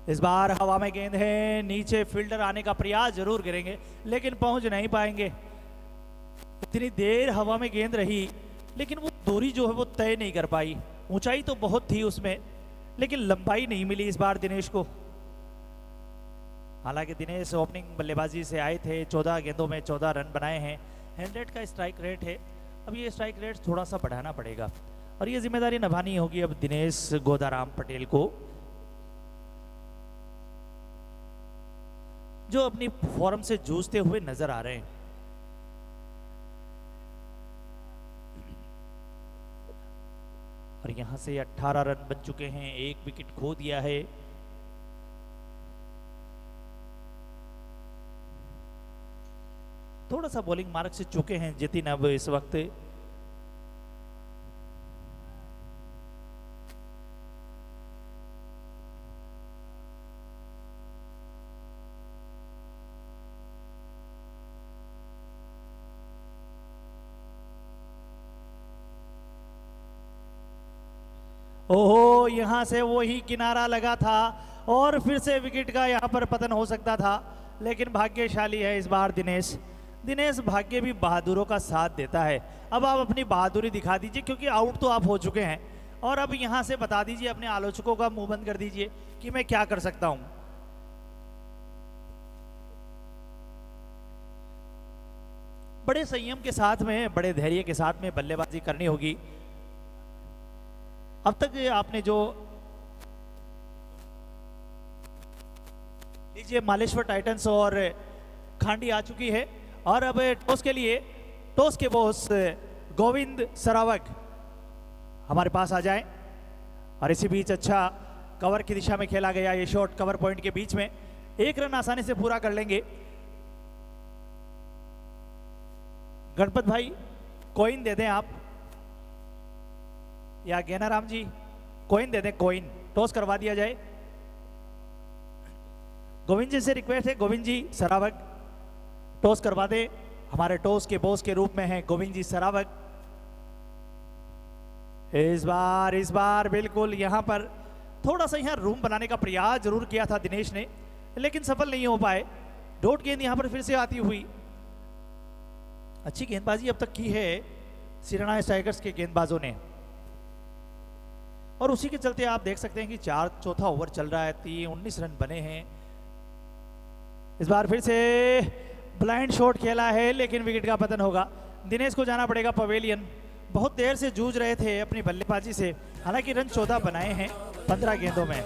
इस बार हवा में गेंद है, नीचे फील्डर आने का प्रयास जरूर करेंगे लेकिन पहुंच नहीं पाएंगे। इतनी देर हवा में गेंद रही लेकिन वो दूरी जो है वो तय नहीं कर पाई। ऊंचाई तो बहुत थी उसमें लेकिन लंबाई नहीं मिली इस बार दिनेश को। हालांकि दिनेश ओपनिंग बल्लेबाजी से आए थे, 14 गेंदों में 14 रन बनाए हैं। 100 का स्ट्राइक रेट है, अब ये स्ट्राइक रेट थोड़ा सा बढ़ाना पड़ेगा और ये जिम्मेदारी निभानी होगी अब दिनेश गोदाराम पटेल को, जो अपनी फॉर्म से जूझते हुए नजर आ रहे हैं। और यहां से 18 रन बन चुके हैं, 1 विकेट खो दिया है। थोड़ा सा बॉलिंग मार्क से चुके हैं जतिन अब इस वक्त। ओहो, यहां से वही किनारा लगा था और फिर से विकेट का यहां पर पतन हो सकता था, लेकिन भाग्यशाली है इस बार दिनेश। दिनेश भाग्य भी बहादुरों का साथ देता है। अब आप अपनी बहादुरी दिखा दीजिए क्योंकि आउट तो आप हो चुके हैं और अब यहां से बता दीजिए अपने आलोचकों का मुंह बंद कर दीजिए कि मैं क्या कर सकता हूं। बड़े संयम के साथ में, बड़े धैर्य के साथ में बल्लेबाजी करनी होगी। अब तक आपने जो लीजिए मालेश्वर टाइटंस और खांडी आ चुकी है और अब टॉस के लिए टॉस के बॉस गोविंद सरावग हमारे पास आ जाएं। और इसी बीच अच्छा कवर की दिशा में खेला गया ये शॉट कवर पॉइंट के बीच में, 1 रन आसानी से पूरा कर लेंगे। गणपत भाई कॉइन दे दें आप, या गेनाराम जी कॉइन दे दें, कॉइन टॉस करवा दिया जाए। गोविंद जी से रिक्वेस्ट है, गोविंद जी सरावग टॉस करवा दे। हमारे टॉस के बॉस के रूप में हैं गोविंद जी सरावग। इस बार बिल्कुल यहां पर थोड़ा सा यहां रूम बनाने का प्रयास जरूर किया था दिनेश ने, लेकिन सफल नहीं हो पाए। डॉट गेंद यहां पर फिर से आती हुई। अच्छी गेंदबाजी अब तक की है सिराना स्ट्राइकर्स के गेंदबाजों ने और उसी के चलते आप देख सकते हैं कि चौथा ओवर चल रहा है, 19 रन बने हैं। इस बार फिर से ब्लाइंड शॉट खेला है लेकिन विकेट का पतन होगा। दिनेश को जाना पड़ेगा पवेलियन। बहुत देर से जूझ रहे थे अपनी बल्लेबाजी से, हालांकि रन 14 बनाए हैं 15 गेंदों में।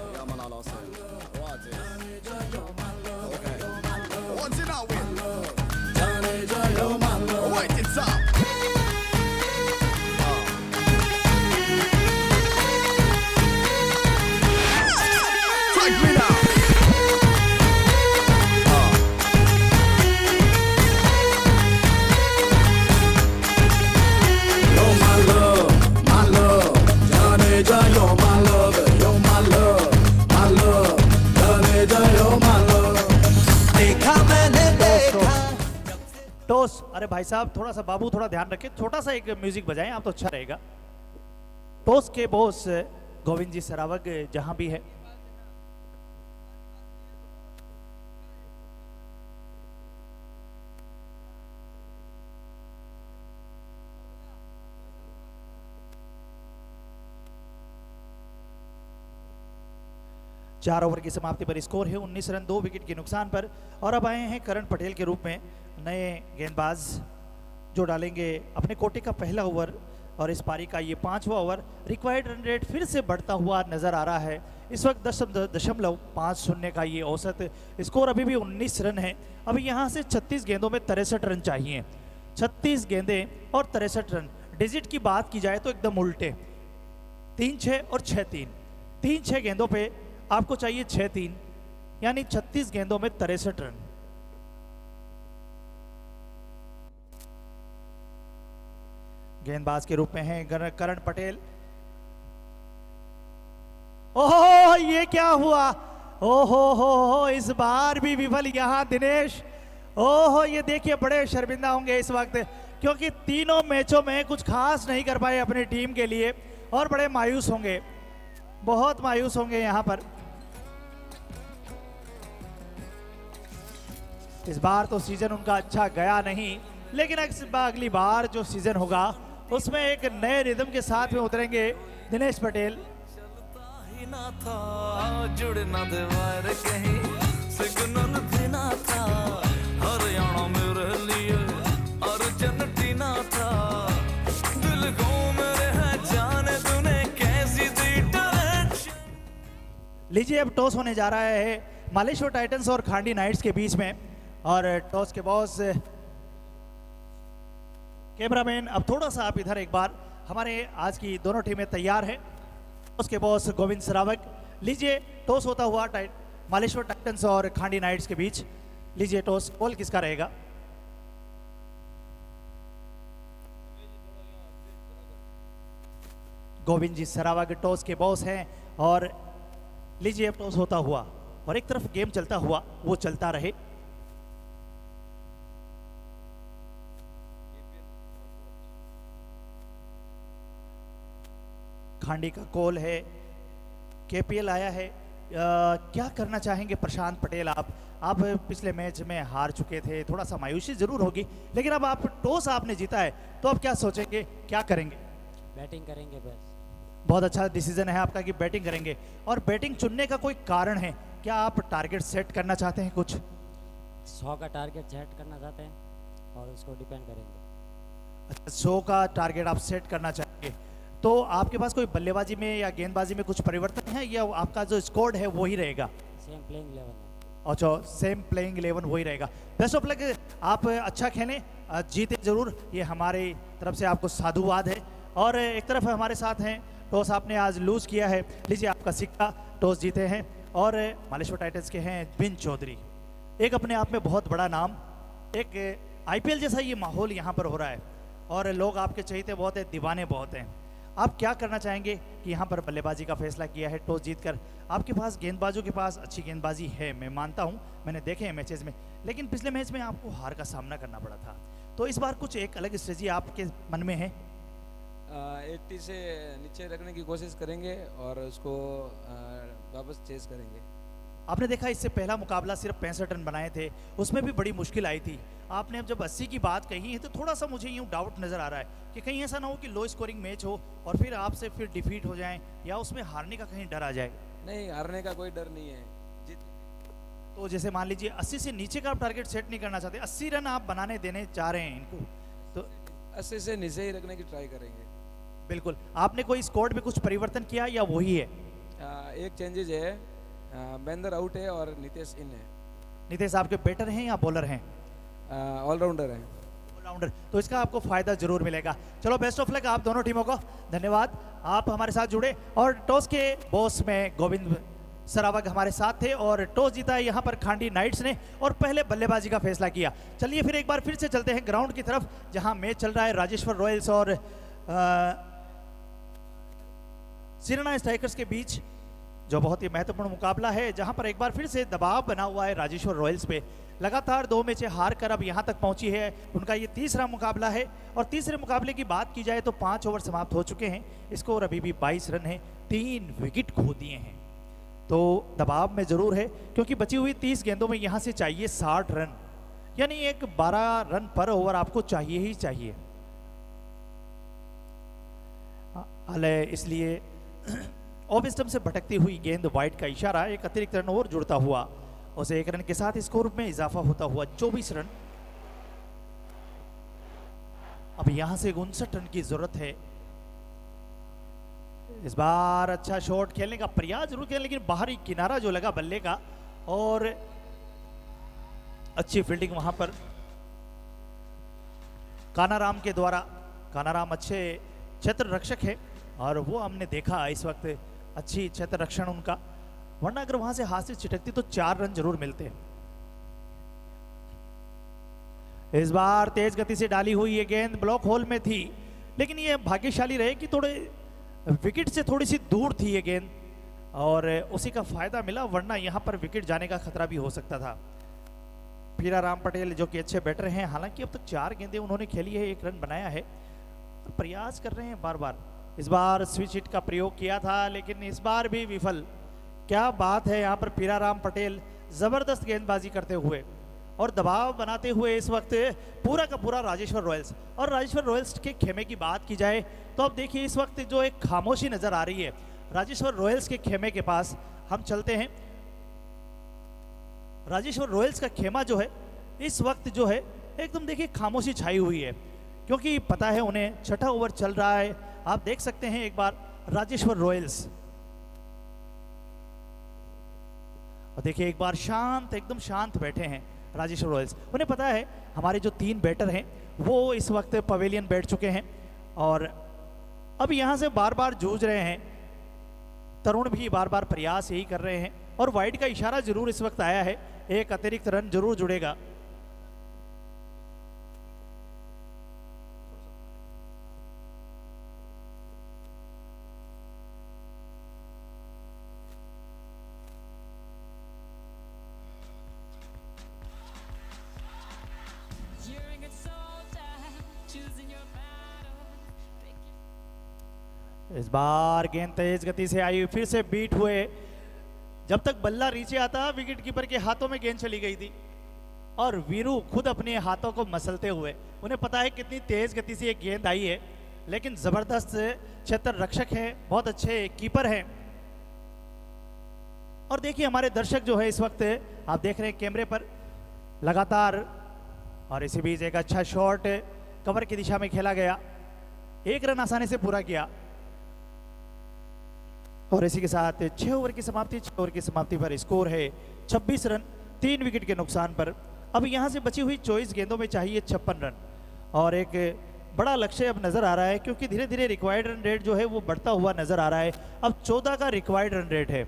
अरे भाई साहब थोड़ा सा, बाबू थोड़ा ध्यान रखें, छोटा सा एक म्यूजिक बजाएं आप तो अच्छा रहेगा। टॉस के बॉस गोविंद जी सरावग जहां भी है, चार ओवर की समाप्ति पर स्कोर है 19 रन 2 विकेट के नुकसान पर। और अब आए हैं करण पटेल के रूप में नए गेंदबाज, जो डालेंगे अपने कोटे का पहला ओवर और इस पारी का ये 5वां ओवर। रिक्वायर्ड रन रेट फिर से बढ़ता हुआ नजर आ रहा है। इस वक्त 10.50 का ये औसत स्कोर, अभी भी 19 रन है। अभी यहाँ से 36 गेंदों में 63 रन चाहिए। 36 गेंदें और 63 रन। डिजिट की बात की जाए तो एकदम उल्टे, 3-6 और 6-3। 3-6 गेंदों पे आपको चाहिए 6-3, यानी 36 गेंदों में 63 रन। गेंदबाज के रूप में हैं करण पटेल। ओहो ये क्या हुआ, ओहो हो इस बार भी विफल यहां दिनेश। ओहो ये देखिए बड़े शर्मिंदा होंगे इस वक्त, क्योंकि तीनों मैचों में कुछ खास नहीं कर पाए अपनी टीम के लिए और बड़े मायूस होंगे, बहुत मायूस होंगे यहां पर। इस बार तो सीजन उनका अच्छा गया नहीं, लेकिन अगली बार जो सीजन होगा उसमें एक नए रिदम के साथ में उतरेंगे दिनेश पटेल। ना था जुड़ना दीवार कहीं सिग्नल भी ना था, हरियाणा मेरे लिए अर्जेंटीना था, दिल को मेरे है जाने तूने कैसी दी डायरेक्शन। लीजिए अब टॉस होने जा रहा है मालेश्वर टाइटंस और खांडी नाइट्स के बीच में, और टॉस के बॉस कैमरामैन अब थोड़ा सा आप इधर एक बार, हमारे आज की दोनों टीमें तैयार हैं। उसके बॉस गोविंद सरावग, लीजिए टॉस होता हुआ मालेश्वर टाइटंस और खांडी नाइट्स के बीच। लीजिए टॉस, बॉल किसका रहेगा? गोविंद जी सरावग टॉस के बॉस हैं, और लीजिए अब टॉस होता हुआ और एक तरफ गेम चलता हुआ वो चलता रहे। खांडी का कॉल है, केपीएल आया है। क्या करना चाहेंगे प्रशांत पटेल आप पिछले मैच में हार चुके थे, थोड़ा सा मायूसी जरूर होगी, लेकिन अब आप टॉस आपने जीता है तो अब क्या सोचेंगे, क्या करेंगे? बैटिंग करेंगे बस। बहुत अच्छा डिसीजन है आपका कि बैटिंग करेंगे, और बैटिंग चुनने का कोई कारण है क्या? आप टारगेट सेट करना चाहते हैं कुछ? 100 का टारगेट सेट करना चाहते हैं और उसको डिपेंड करेंगे। अच्छा 100 का टारगेट आप सेट करना चाहेंगे, तो आपके पास कोई बल्लेबाजी में या गेंदबाजी में कुछ परिवर्तन है या आपका जो स्क्वाड है वही रहेगा? सेम प्लेइंग 11 है। अच्छा सेम प्लेइंग 11 वही रहेगा। बेस्ट ऑफ लक, आप अच्छा खेलें, जीते जरूर, ये हमारी तरफ से आपको साधुवाद है। और एक तरफ हमारे साथ हैं, टॉस आपने आज लूज किया है, लीजिए आपका सिक्का, टॉस जीते हैं, और मालेश्वर टाइटंस के हैं बिन चौधरी, एक अपने आप में बहुत बड़ा नाम। एक आईपीएल जैसा ये माहौल यहाँ पर हो रहा है और लोग आपके चहेते बहुत हैं, दीवाने बहुत हैं। आप क्या करना चाहेंगे कि यहाँ पर बल्लेबाजी का फैसला किया है टॉस जीतकर? आपके पास गेंदबाजों के पास अच्छी गेंदबाजी है, मैं मानता हूँ, मैंने देखे हैं मैचेस में, लेकिन पिछले मैच में आपको हार का सामना करना पड़ा था, तो इस बार कुछ एक अलग स्ट्रेटजी आपके मन में है? 80 से नीचे रखने की कोशिश करेंगे और उसको वापस चेस करेंगे। आपने देखा इससे पहला मुकाबला सिर्फ 65 रन बनाए थे, उसमें भी बड़ी मुश्किल आई थी। आपने अब जब 80 की बात कही है तो थोड़ा सा मुझे यूँ डाउट नज़र आ रहा है कि कहीं ऐसा ना हो कि लो स्कोरिंग मैच हो और फिर आपसे फिर डिफीट हो जाएं, या उसमें हारने का कहीं डर आ जाए? नहीं, हारने का कोई डर नहीं है। तो जैसे मान लीजिए 80 से नीचे का आप टारगेट सेट नहीं करना चाहते, 80 रन आप बनाने देने चाह रहे हैं इनको, तो 80 से नीचे ही रखने की ट्राई करेंगे। बिल्कुल। आपने कोई स्क्वाड में कुछ परिवर्तन किया या वही है? एक चेंजेज है, महेंद्र आउट है और नितेश इन है। नितेश आपके बैटर हैं या बॉलर हैं? ऑलराउंडर हैं। ऑलराउंडर, तो इसका आपको फायदा जरूर मिलेगा। चलो बेस्ट ऑफ लक आप दोनों टीमों को, धन्यवाद आप हमारे साथ जुड़े। और टॉस के बॉस में गोविंद सरावग हमारे साथ थे और टॉस जीता है यहाँ पर खांडी नाइट्स ने और पहले बल्लेबाजी का फैसला किया। चलिए फिर एक बार फिर से चलते हैं ग्राउंड की तरफ, जहाँ मैच चल रहा है राजेश्वर रॉयल्स और सिरना स्ट्राइकर्स के बीच। जो बहुत ही महत्वपूर्ण मुकाबला है, जहां पर एक बार फिर से दबाव बना हुआ है राजेश्वर रॉयल्स पे। लगातार 2 मैचें हार कर अब यहां तक पहुंची है, उनका ये तीसरा मुकाबला है। और तीसरे मुकाबले की बात की जाए तो 5 ओवर समाप्त हो चुके हैं, स्कोर अभी भी 22 रन है, 3 विकेट खो दिए हैं। तो दबाव में जरूर है, क्योंकि बची हुई 30 गेंदों में यहां से चाहिए 60 रन, यानी एक 12 रन पर ओवर आपको चाहिए ही चाहिए। इसलिए ऑफ स्टंप से भटकती हुई गेंद वाइड का इशारा, एक अतिरिक्त रन और जुड़ता हुआ, उसे 1 रन के साथ स्कोर में इजाफा होता हुआ 24 रन। अब यहां से 59 रन की जरूरत है। इस बार अच्छा शॉट खेलने का प्रयास जरूर किया, लेकिन बाहरी किनारा जो लगा बल्ले का, और अच्छी फील्डिंग वहां पर कानाराम के द्वारा। कानाराम अच्छे क्षेत्र रक्षक है, और वो हमने देखा इस वक्त अच्छी क्षेत्र रक्षण उनका, वरना अगर वहां से हाथ से छिटकती तो 4 रन जरूर मिलते। इस बार तेज गति से डाली हुई ये गेंद ब्लॉक होल में थी, लेकिन ये भाग्यशाली रहे कि थोड़े विकेट से थोड़ी सी दूर थी ये गेंद, और उसी का फायदा मिला, वरना यहां पर विकेट जाने का खतरा भी हो सकता था। पीराराम पटेल जो कि अच्छे बैटर हैं, हालांकि अब तक 4 गेंदें उन्होंने खेली है, 1 रन बनाया है, प्रयास कर रहे हैं बार बार। इस बार स्विच हिट का प्रयोग किया था, लेकिन इस बार भी विफल। क्या बात है यहाँ पर पीराराम पटेल जबरदस्त गेंदबाजी करते हुए और दबाव बनाते हुए इस वक्त पूरा का पूरा राजेश्वर रॉयल्स। और राजेश्वर रॉयल्स के खेमे की बात की जाए तो अब देखिए इस वक्त जो एक खामोशी नजर आ रही है राजेश्वर रॉयल्स के खेमे के पास। हम चलते हैं, राजेश्वर रॉयल्स का खेमा जो है इस वक्त जो है एकदम देखिए खामोशी छाई हुई है, क्योंकि पता है उन्हें 6ठा ओवर चल रहा है। आप देख सकते हैं एक बार राजेश्वर रॉयल्स, और देखिए एक बार शांत, एकदम शांत बैठे हैं राजेश्वर रॉयल्स। उन्हें पता है हमारे जो 3 बैटर हैं वो इस वक्त पवेलियन बैठ चुके हैं, और अब यहां से बार बार जूझ रहे हैं। तरुण भी बार बार प्रयास यही कर रहे हैं, और वाइड का इशारा जरूर इस वक्त आया है, एक अतिरिक्त रन जरूर जुड़ेगा। इस बार गेंद तेज गति से आई, फिर से बीट हुए। जब तक बल्ला नीचे आता विकेट कीपर के हाथों में गेंद चली गई थी, और वीरू खुद अपने हाथों को मसलते हुए, उन्हें पता है कितनी तेज गति से ये गेंद आई है, लेकिन जबरदस्त क्षेत्र रक्षक हैं, बहुत अच्छे कीपर हैं। और देखिए हमारे दर्शक जो है इस वक्त आप देख रहे हैं कैमरे पर लगातार, और इसी बीच एक अच्छा शॉट कवर की दिशा में खेला गया, 1 रन आसानी से पूरा किया। और इसी के साथ 6 ओवर की समाप्ति, 6 ओवर की समाप्ति पर स्कोर है 26 रन 3 विकेट के नुकसान पर। अब यहां से बची हुई 24 गेंदों में चाहिए 56 रन, और एक बड़ा लक्ष्य अब नजर आ रहा है, क्योंकि धीरे धीरे रिक्वायर्ड रन रेट जो है वो बढ़ता हुआ नजर आ रहा है। अब 14 का रिक्वायर्ड रन रेट है,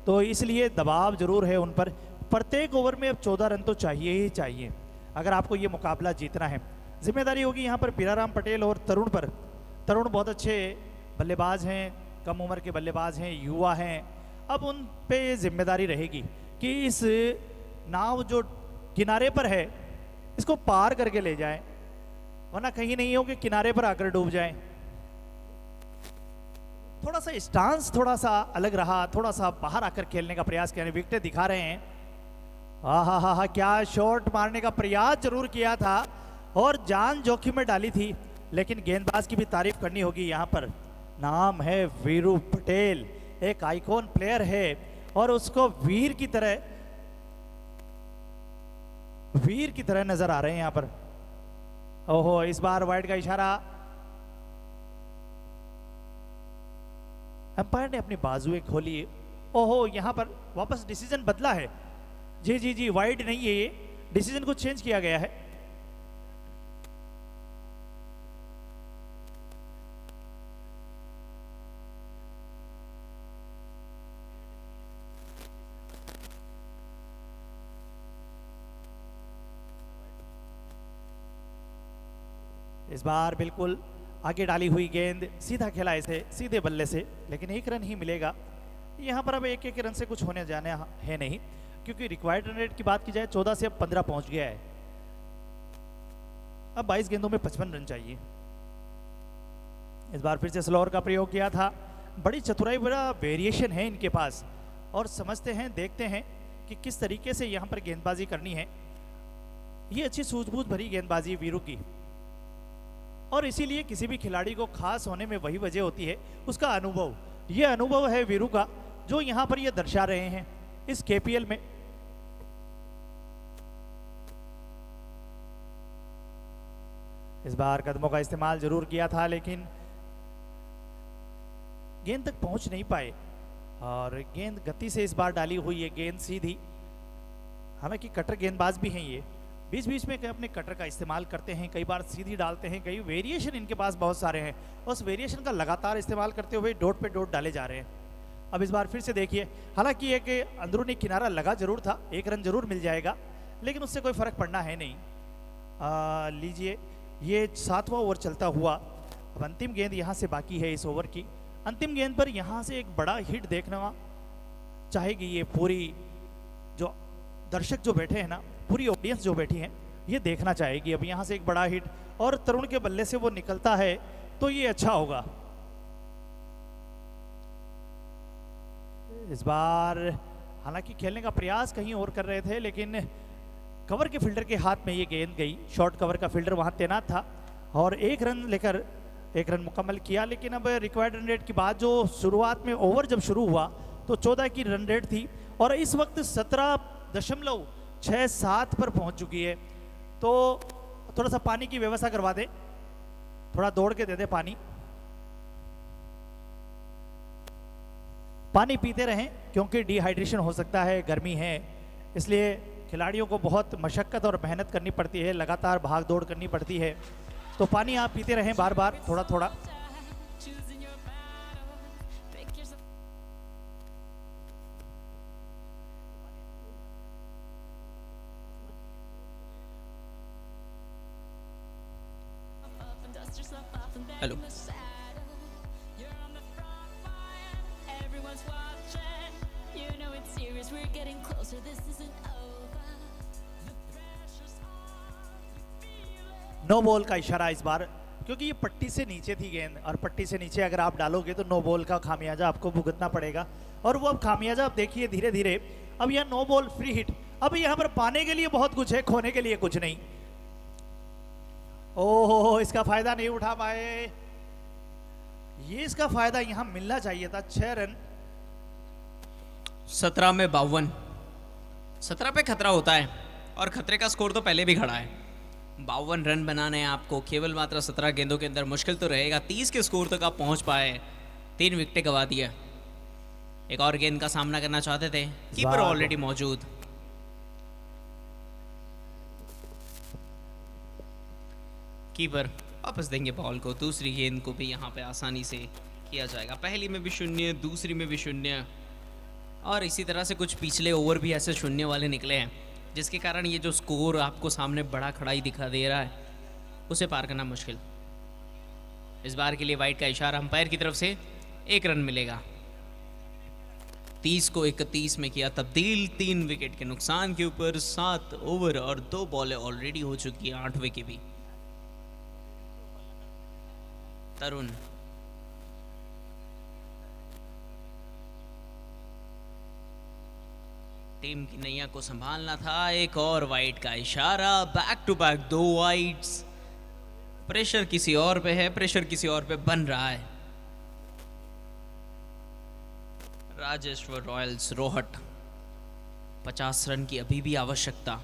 तो इसलिए दबाव जरूर है उन पर। प्रत्येक ओवर में अब 14 रन तो चाहिए ही चाहिए अगर आपको ये मुकाबला जीतना है। जिम्मेदारी होगी यहाँ पर पीराराम पटेल और तरुण पर। तरुण बहुत अच्छे बल्लेबाज हैं, कम उम्र के बल्लेबाज हैं, युवा हैं। अब उन पे जिम्मेदारी रहेगी कि इस नाव जो किनारे पर है इसको पार करके ले जाएं, वरना कहीं नहीं हो कि किनारे पर आकर डूब जाएं। थोड़ा सा स्टांस थोड़ा सा अलग रहा, थोड़ा सा बाहर आकर खेलने का प्रयास किया, विकेटें दिखा रहे हैं। हा क्या शॉट मारने का प्रयास जरूर किया था और जान जोखिम में डाली थी, लेकिन गेंदबाज की भी तारीफ करनी होगी। यहाँ पर नाम है वीरू पटेल, एक आइकॉन प्लेयर है, और उसको वीर की तरह नजर आ रहे हैं यहाँ पर। ओहो, इस बार वाइड का इशारा, अंपायर ने अपनी बाजुएं खोली। ओहो, यहाँ पर वापस डिसीजन बदला है। जी वाइड नहीं है, ये डिसीजन को चेंज किया गया है। इस बार बिल्कुल आगे डाली हुई गेंद, सीधा खेला इसे सीधे बल्ले से, लेकिन 1 रन ही मिलेगा। यहाँ पर अब एक एक रन से कुछ होने जाने है नहीं, क्योंकि रिक्वायर्ड रन रेट की बात की जाए 14 से अब 15 पहुंच गया है। अब 22 गेंदों में 55 रन चाहिए। इस बार फिर से स्लोअर का प्रयोग किया था। बड़ी चतुराई, बड़ा वेरिएशन है इनके पास, और समझते हैं, देखते हैं कि किस तरीके से यहाँ पर गेंदबाजी करनी है। ये अच्छी सूझबूझ भरी गेंदबाजी वीरू की, और इसीलिए किसी भी खिलाड़ी को खास होने में वही वजह होती है उसका अनुभव। ये अनुभव है वीरू का, जो यहाँ पर ये दर्शा रहे हैं इस केपीएल में। इस बार कदमों का इस्तेमाल जरूर किया था, लेकिन गेंद तक पहुंच नहीं पाए, और गेंद गति से इस बार डाली हुई है, गेंद सीधी। हालांकि कटर गेंदबाज भी हैं ये, बीच बीच में अपने कटर का इस्तेमाल करते हैं, कई बार सीधी डालते हैं, कई वेरिएशन इनके पास बहुत सारे हैं, उस वेरिएशन का लगातार इस्तेमाल करते हुए डॉट पे डॉट डाले जा रहे हैं। अब इस बार फिर से देखिए, हालांकि एक अंदरूनी किनारा लगा जरूर था, एक रन जरूर मिल जाएगा, लेकिन उससे कोई फर्क पड़ना है नहीं। लीजिए, ये 7वां ओवर चलता हुआ, अब अंतिम गेंद यहाँ से बाकी है इस ओवर की। अंतिम गेंद पर यहाँ से एक बड़ा हिट देखना चाहेगी ये पूरी जो दर्शक जो बैठे हैं ना, पूरी ऑडियंस जो बैठी है, ये देखना चाहेगी। अब यहाँ से एक बड़ा हिट और तरुण के बल्ले से वो निकलता है तो ये अच्छा होगा। इस बार हालांकि खेलने का प्रयास कहीं और कर रहे थे, लेकिन कवर के फील्डर के हाथ में ये गेंद गई। शॉर्ट कवर का फील्डर वहां तैनात था और एक रन लेकर एक रन मुकम्मल किया। लेकिन अब रिक्वायर्ड रन रेट की बात, जो शुरुआत में ओवर जब शुरू हुआ तो 14 की रन रेट थी और इस वक्त 17.67 पर पहुंच चुकी है। तो थोड़ा सा पानी की व्यवस्था करवा दे, थोड़ा दौड़ के दे दे पानी। पानी पीते रहें क्योंकि डिहाइड्रेशन हो सकता है, गर्मी है, इसलिए खिलाड़ियों को बहुत मशक्कत और मेहनत करनी पड़ती है, लगातार भाग दौड़ करनी पड़ती है। तो पानी आप पीते रहें बार बार, थोड़ा थोड़ा। हेलो, नो बॉल का इशारा इस बार, क्योंकि ये पट्टी से नीचे थी गेंद और पट्टी से नीचे अगर आप डालोगे तो नो बॉल का खामियाजा आपको भुगतना पड़ेगा। और वो अब खामियाजा आप देखिए धीरे धीरे। अब यह नो बॉल फ्री हिट, अब यहाँ पर पाने के लिए बहुत कुछ है, खोने के लिए कुछ नहीं। ओहो, इसका फायदा नहीं उठा पाए। ये इसका फायदा यहाँ मिलना चाहिए था। 6 रन 17 में 52। 17 पे खतरा होता है और खतरे का स्कोर तो पहले भी खड़ा है। 52 रन बनाने हैं आपको केवल मात्र 17 गेंदों के अंदर, मुश्किल तो रहेगा। 30 के स्कोर तक आप पहुंच पाए, 3 विकेटें गवा दिया। एक और गेंद का सामना करना चाहते थे, कीपर ऑलरेडी मौजूद। कीपर वापस देंगे बॉल को। दूसरी गेंद को भी यहाँ पे आसानी से किया जाएगा। पहली में भी 0, दूसरी में भी 0, और इसी तरह से कुछ पिछले ओवर भी ऐसे 0 वाले निकले हैं, जिसके कारण ये जो स्कोर आपको सामने बड़ा खड़ा ही दिखा दे रहा है, उसे पार करना मुश्किल। इस बार के लिए वाइड का इशारा अंपायर की तरफ से, 1 रन मिलेगा। 30 को 31 में किया तब्दील। 3 विकेट के नुकसान के ऊपर 7 ओवर और 2 बॉलें ऑलरेडी हो चुकी हैं, 8वें की भी। तरुण टीम की नैया को संभालना था। एक और वाइड का इशारा, back to back 2 wides. Pressure किसी और पे है, प्रेशर किसी और पे बन रहा है। राजेश्वर रॉयल्स रोहट, 50 रन की अभी भी आवश्यकता।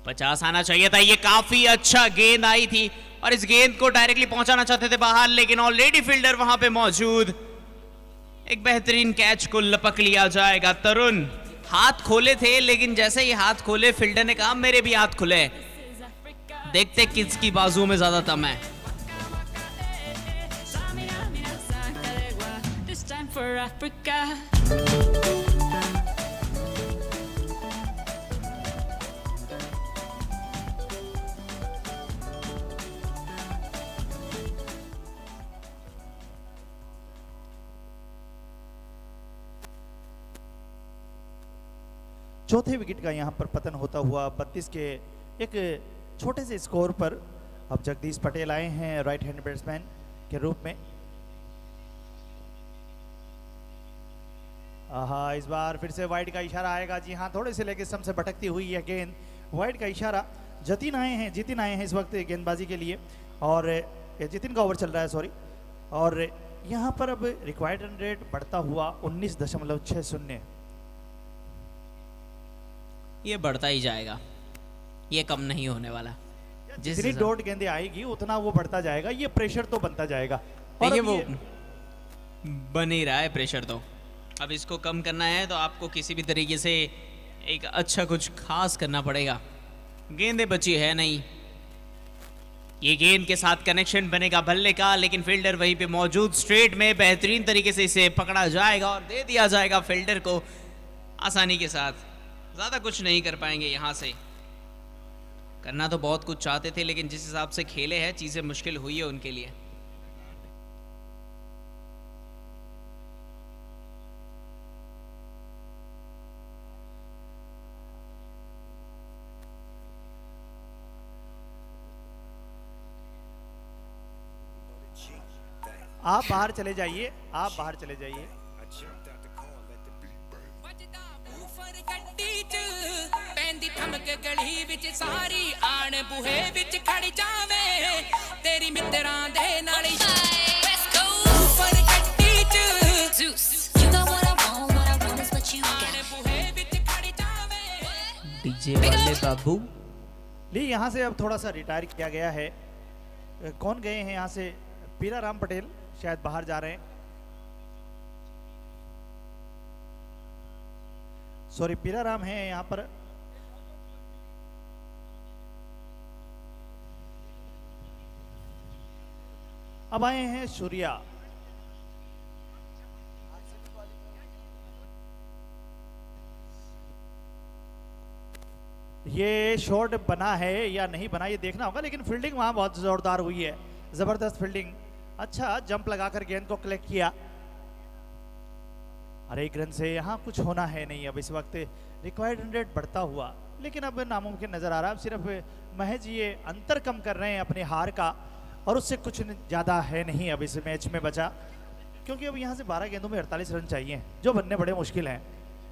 50 आना चाहिए था। ये काफी अच्छा गेंद आई थी और इस गेंद को डायरेक्टली पहुंचाना चाहते थे बाहर, लेकिन ऑलरेडी फील्डर वहां पे मौजूद। एक बेहतरीन कैच को लपक लिया जाएगा। तरुण हाथ खोले थे, लेकिन जैसे ही हाथ खोले फील्डर ने कहा मेरे भी हाथ खुले। देखते किसकी बाजू में ज्यादा दम है। चौथे विकेट का यहाँ पर पतन होता हुआ 32 के एक छोटे से स्कोर पर अब जगदीश पटेल आए हैं राइट हैंड बैट्समैन के रूप में। इस बार फिर से वाइड का इशारा आएगा। जी हाँ, थोड़े से लेके से भटकती हुई है गेंद, वाइड का इशारा। जतिन आए हैं इस वक्त गेंदबाजी के लिए और जतिन का ओवर चल रहा है, सॉरी। और यहाँ पर अब रिक्वायर्ड रन रेट बढ़ता हुआ 19.60। ये बढ़ता ही जाएगा, ये कम नहीं होने वाला। जितनी डॉट गेंदें आएगी उतना वो बढ़ता जाएगा, ये प्रेशर तो बनता जाएगा। और देखिए वो बन ही रहा है प्रेशर, तो अब इसको कम करना है तो आपको किसी भी तरीके से एक अच्छा कुछ खास करना पड़ेगा। गेंदें बची है नहीं, ये गेंद के साथ कनेक्शन बनेगा बल्ले का, लेकिन फील्डर वहीं पे मौजूद स्ट्रेट में बेहतरीन तरीके से इसे पकड़ा जाएगा और दे दिया जाएगा फील्डर को आसानी के साथ। ज़्यादा कुछ नहीं कर पाएंगे यहाँ से। करना तो बहुत कुछ चाहते थे, लेकिन जिस हिसाब से खेले हैं चीज़ें मुश्किल हुई है उनके लिए। आप बाहर चले जाइए, आप बाहर चले जाइए। ਪੈਂਦੀ ਠਮਕ ਗਲੀ ਵਿੱਚ ਸਾਰੀ ਆਣ ਬੂਹੇ ਵਿੱਚ ਖੜ ਜਾਵੇ ਤੇਰੀ ਮਿੱਤਰਾਂ ਦੇ ਨਾਲ let's go ਉੱਪਰ ਗੱਡੀ ਚ Zeus you got what I want is what you got ਬੂਹੇ ਵਿੱਚ ਖੜ ਜਾਵੇ डीजे वाले बाबू ली यहाँ से अब थोड़ा सा रिटायर किया गया है। कौन गए हैं यहाँ से? पीरा राम पटेल शायद बाहर जा रहे हैं, सॉरी पीरा राम है यहाँ पर। अब आए हैं सूर्या। ये शॉट बना है या नहीं बना ये देखना होगा, लेकिन फील्डिंग वहां बहुत जोरदार हुई है, जबरदस्त फील्डिंग। अच्छा जंप लगाकर गेंद को कलेक्ट किया और एक रन से यहाँ कुछ होना है नहीं। अब इस वक्त रिक्वायर्ड रन रेट बढ़ता हुआ, लेकिन अब नामुमकिन नजर आ रहा है। अब सिर्फ महज ये अंतर कम कर रहे हैं अपने हार का, और उससे कुछ ज़्यादा है नहीं अब इस मैच में बचा, क्योंकि अब यहाँ से 12 गेंदों में 48 रन चाहिए, जो बनने बड़े मुश्किल हैं।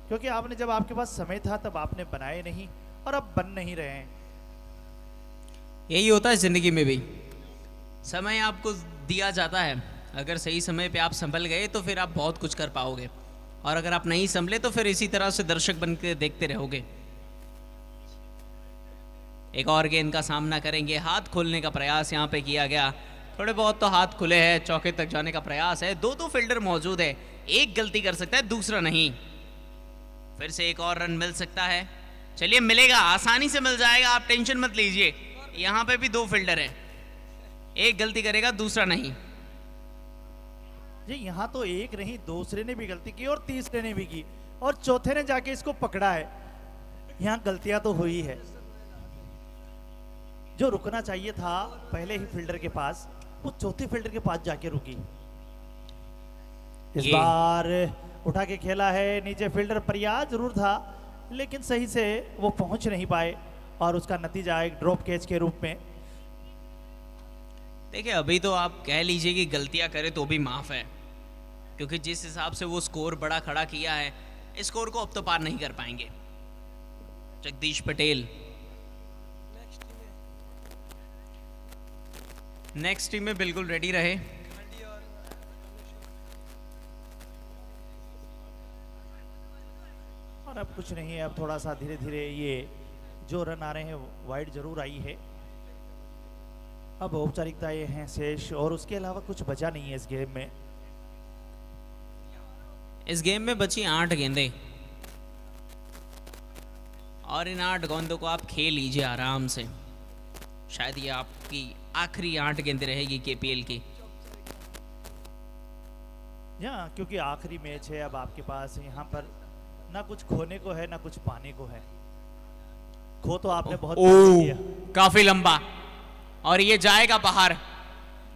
क्योंकि आपने जब आपके पास समय था तब आपने बनाए नहीं, और अब बन नहीं रहे हैं। यही होता है जिंदगी में भी, समय आपको दिया जाता है। अगर सही समय पे आप संभल गए तो फिर आप बहुत कुछ कर पाओगे, और अगर आप नहीं संभले तो फिर इसी तरह से दर्शक बनकर देखते रहोगे। एक और गेंद का सामना करेंगे, हाथ खोलने का प्रयास यहाँ पे किया गया। थोड़े बहुत तो हाथ खुले हैं, चौके तक जाने का प्रयास है। दो फील्डर मौजूद है, एक गलती कर सकता है दूसरा नहीं। फिर से एक और रन मिल सकता है, चलिए मिलेगा, आसानी से मिल जाएगा, आप टेंशन मत लीजिए। यहाँ पे भी 2 फील्डर हैं, एक गलती करेगा दूसरा नहीं। जी यहाँ तो एक नहीं, दूसरे ने भी गलती की और तीसरे ने भी की, और चौथे ने जाके इसको पकड़ा है। यहाँ गलतियां तो हुई है। जो रुकना चाहिए था पहले ही फील्डर के पास, वो चौथे फील्डर के पास जाके रुकी। इस बार उठा के खेला है नीचे, फील्डर प्रयास जरूर था लेकिन सही से वो पहुंच नहीं पाए, और उसका नतीजा एक ड्रॉप कैच के रूप में। देखिए अभी तो आप कह लीजिए कि गलतियां करे तो भी माफ है, क्योंकि जिस हिसाब से वो स्कोर बड़ा खड़ा किया है, इस स्कोर को अब तो पार नहीं कर पाएंगे। जगदीश पटेल नेक्स्ट टीम में बिल्कुल रेडी रहे। और अब कुछ नहीं है, अब थोड़ा सा धीरे धीरे ये जो रन आ रहे हैं वाइड जरूर आई है। अब औपचारिकताएं हैं शेष, और उसके अलावा कुछ बचा नहीं है इस गेम में। इस गेम में बची 8 गेंदें, और इन 8 गेंदों को आप खेल लीजिए आराम से। शायद ये आपकी आखिरी 8 गेंदें रहेगी केपीएल की। क्योंकि आखिरी मैच है अब आपके पास। यहाँ पर ना कुछ खोने को है ना कुछ पाने को है। खो तो आपने बहुत किया। काफी लंबा, और ये जाएगा बाहर,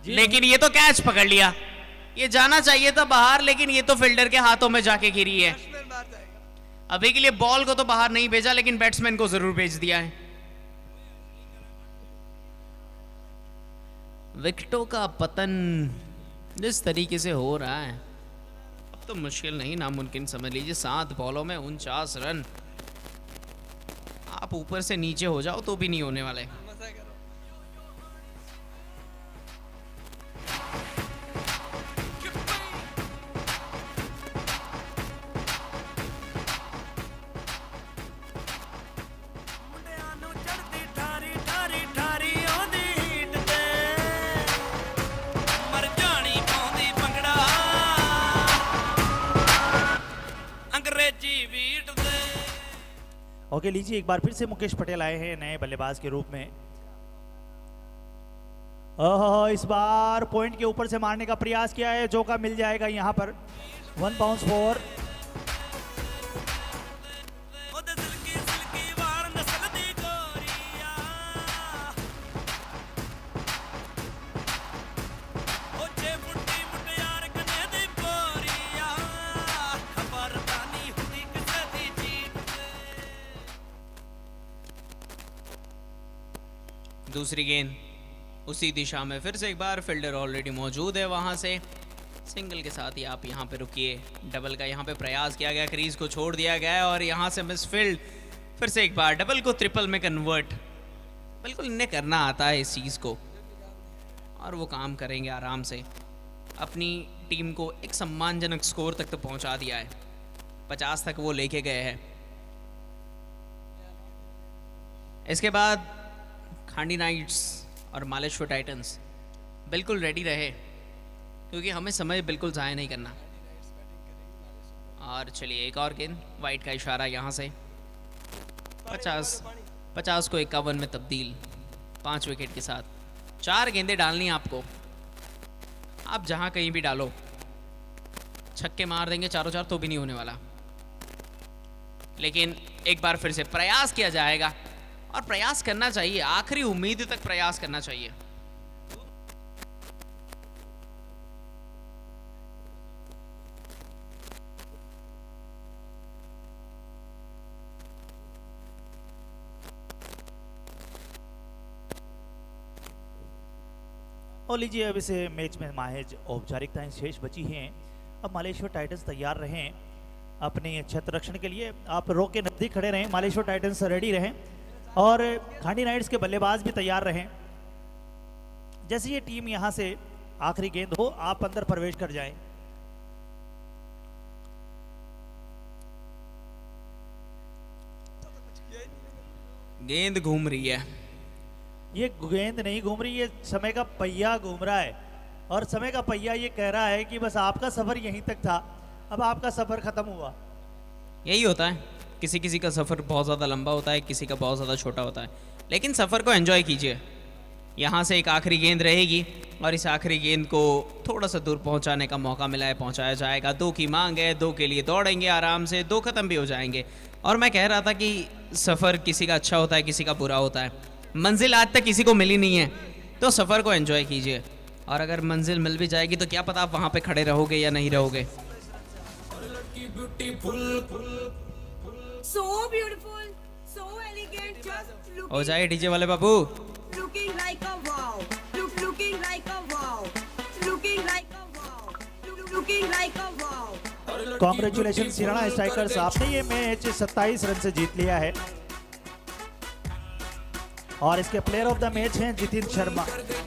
लेकिन ये तो कैच पकड़ लिया। ये जाना चाहिए था बाहर, लेकिन ये तो फील्डर के हाथों में जाके गिरी है। अभी के लिए बॉल को तो बाहर नहीं भेजा, लेकिन बैट्समैन को जरूर भेज दिया है। विकेटों का पतन जिस तरीके से हो रहा है, अब तो मुश्किल नहीं नामुमकिन समझ लीजिए। 7 बॉलों में 49 रन, आप ऊपर से नीचे हो जाओ तो भी नहीं होने वाले। ओके लीजिए, एक बार फिर से मुकेश पटेल आए हैं नए बल्लेबाज के रूप में। इस बार पॉइंट के ऊपर से मारने का प्रयास किया है, जो का मिल जाएगा यहाँ पर 1 बाउंस फॉर दूसरी गेंद उसी दिशा में, फिर से एक बार फील्डर ऑलरेडी मौजूद है वहां से। सिंगल के साथ ही आप यहां पे रुकिए। डबल का यहां पे प्रयास किया गया, क्रीज को छोड़ दिया गया और यहां से मिस फील्ड। फिर से एक बार डबल को ट्रिपल में कन्वर्ट, बिल्कुल इन्हें करना आता है इस चीज़ को, और वो काम करेंगे आराम से। अपनी टीम को एक सम्मानजनक स्कोर तक तो पहुंचा दिया है, 50 तक वो लेके गए हैं। इसके बाद खांडी नाइट्स और मालेश्वर टाइटंस बिल्कुल रेडी रहे, क्योंकि हमें समय बिल्कुल ज़ाया नहीं करना। और चलिए एक और गेंद, वाइट का इशारा यहाँ से। 50 को 51 में तब्दील, 5 विकेट के साथ। 4 गेंदें डालनी है आपको, आप जहाँ कहीं भी डालो, छक्के मार देंगे चारों चार तो भी नहीं होने वाला। लेकिन एक बार फिर से प्रयास किया जाएगा, और प्रयास करना चाहिए, आखिरी उम्मीद तक प्रयास करना चाहिए। और लीजिए, अब इसे मैच में महज औपचारिकताएं शेष बची हैं। अब मालेश्वर टाइटंस तैयार रहें अपने छत्र रक्षण के लिए। आप रो के नजदीक खड़े रहें, मालेश्वर टाइटंस रेडी रहें, और खांडी नाइट्स के बल्लेबाज भी तैयार रहें। जैसे ये टीम यहां से आखिरी गेंद हो, आप अंदर प्रवेश कर जाएं। गेंद घूम रही है, ये गेंद नहीं घूम रही, ये समय का पहिया घूम रहा है, और समय का पहिया ये कह रहा है कि बस आपका सफर यहीं तक था, अब आपका सफर खत्म हुआ। यही होता है, किसी किसी का सफ़र बहुत ज़्यादा लंबा होता है, किसी का बहुत ज़्यादा छोटा होता है, लेकिन सफ़र को एंजॉय कीजिए। यहाँ से एक आखिरी गेंद रहेगी, और इस आखिरी गेंद को थोड़ा सा दूर पहुँचाने का मौका मिला है, पहुँचाया जाएगा। 2 की मांग है, 2 के लिए दौड़ेंगे आराम से, 2 ख़त्म भी हो जाएंगे। और मैं कह रहा था कि सफ़र किसी का अच्छा होता है, किसी का बुरा होता है। मंजिल आज तक किसी को मिली नहीं है, तो सफ़र को एंजॉय कीजिए, और अगर मंजिल मिल भी जाएगी तो क्या पता आप वहाँ पे खड़े रहोगे या नहीं रहोगे। So beautiful, so elegant, just हो जाए डीजे वाले बाबू। looking like a wow, looking like a wow, looking like a wow, looking like a wow. Congratulation सिराना स्ट्राइकर्स, आपने ये मैच 27 रन से जीत लिया है, और इसके प्लेयर ऑफ द मैच हैं जितिन शर्मा,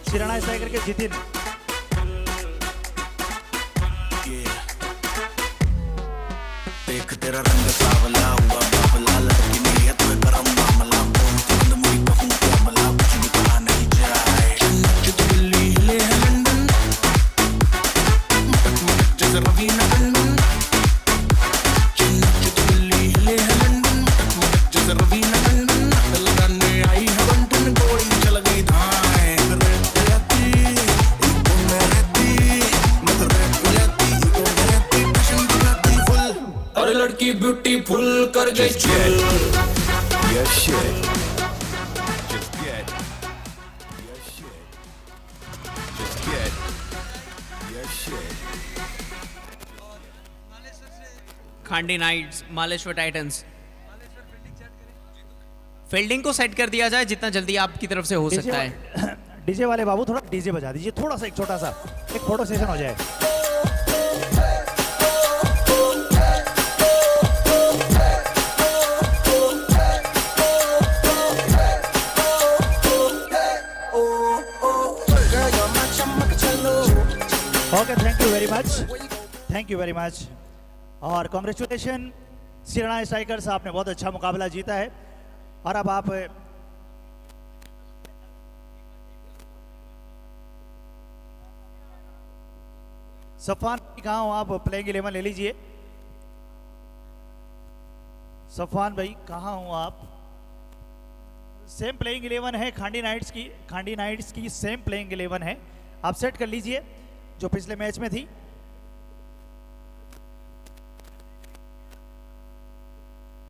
सिराना स्ट्राइकर के जितिन। देख तेरा रंग सावला हुआ बाबला, लड़की नीयत में गरम मामला, बोलती मुझे कहूँ क्या भला, कुछ भी कहा नहीं जाए। चन्नत दिल्ली हिले है लंदन, मटक मटक जैसे रवीना टंडन। चन्नत दिल्ली हिले है लंदन, मटक मटक जैसे रवीना टंडन। लगाने आई है बंटन, गोली चल गई धाए। रहती इनको मैं रहती, मैं तो रहती इनको मैं रहती, पैशन दिखाती फुल, और लड़की ब्यूटीफुल कर गई चल। Your shit. Just get your shit. Just get your shit. खांडी नाइट्स मालेश्वर टाइटंस। फील्डिंग को सेट कर दिया जाए जितना जल्दी आपकी तरफ से हो सकता है। डीजे वाले बाबू थोड़ा डीजे बजा दीजिए, थोड़ा सा, एक छोटा सा एक फोटो सेशन हो जाए। Okay, thank you very much, thank you very much और कॉन्ग्रेचुलेशन सिराना स्ट्राइकर्स, आपने बहुत अच्छा मुकाबला जीता है। और अब आप सफान कहाँ हो आप? प्लेइंग 11 ले लीजिए। सफान भाई कहाँ हो आप? सेम प्लेइंग 11 है खांडी नाइट्स की, खांडी नाइट्स की सेम प्लेइंग 11 है, आप सेट कर लीजिए जो पिछले मैच में थी।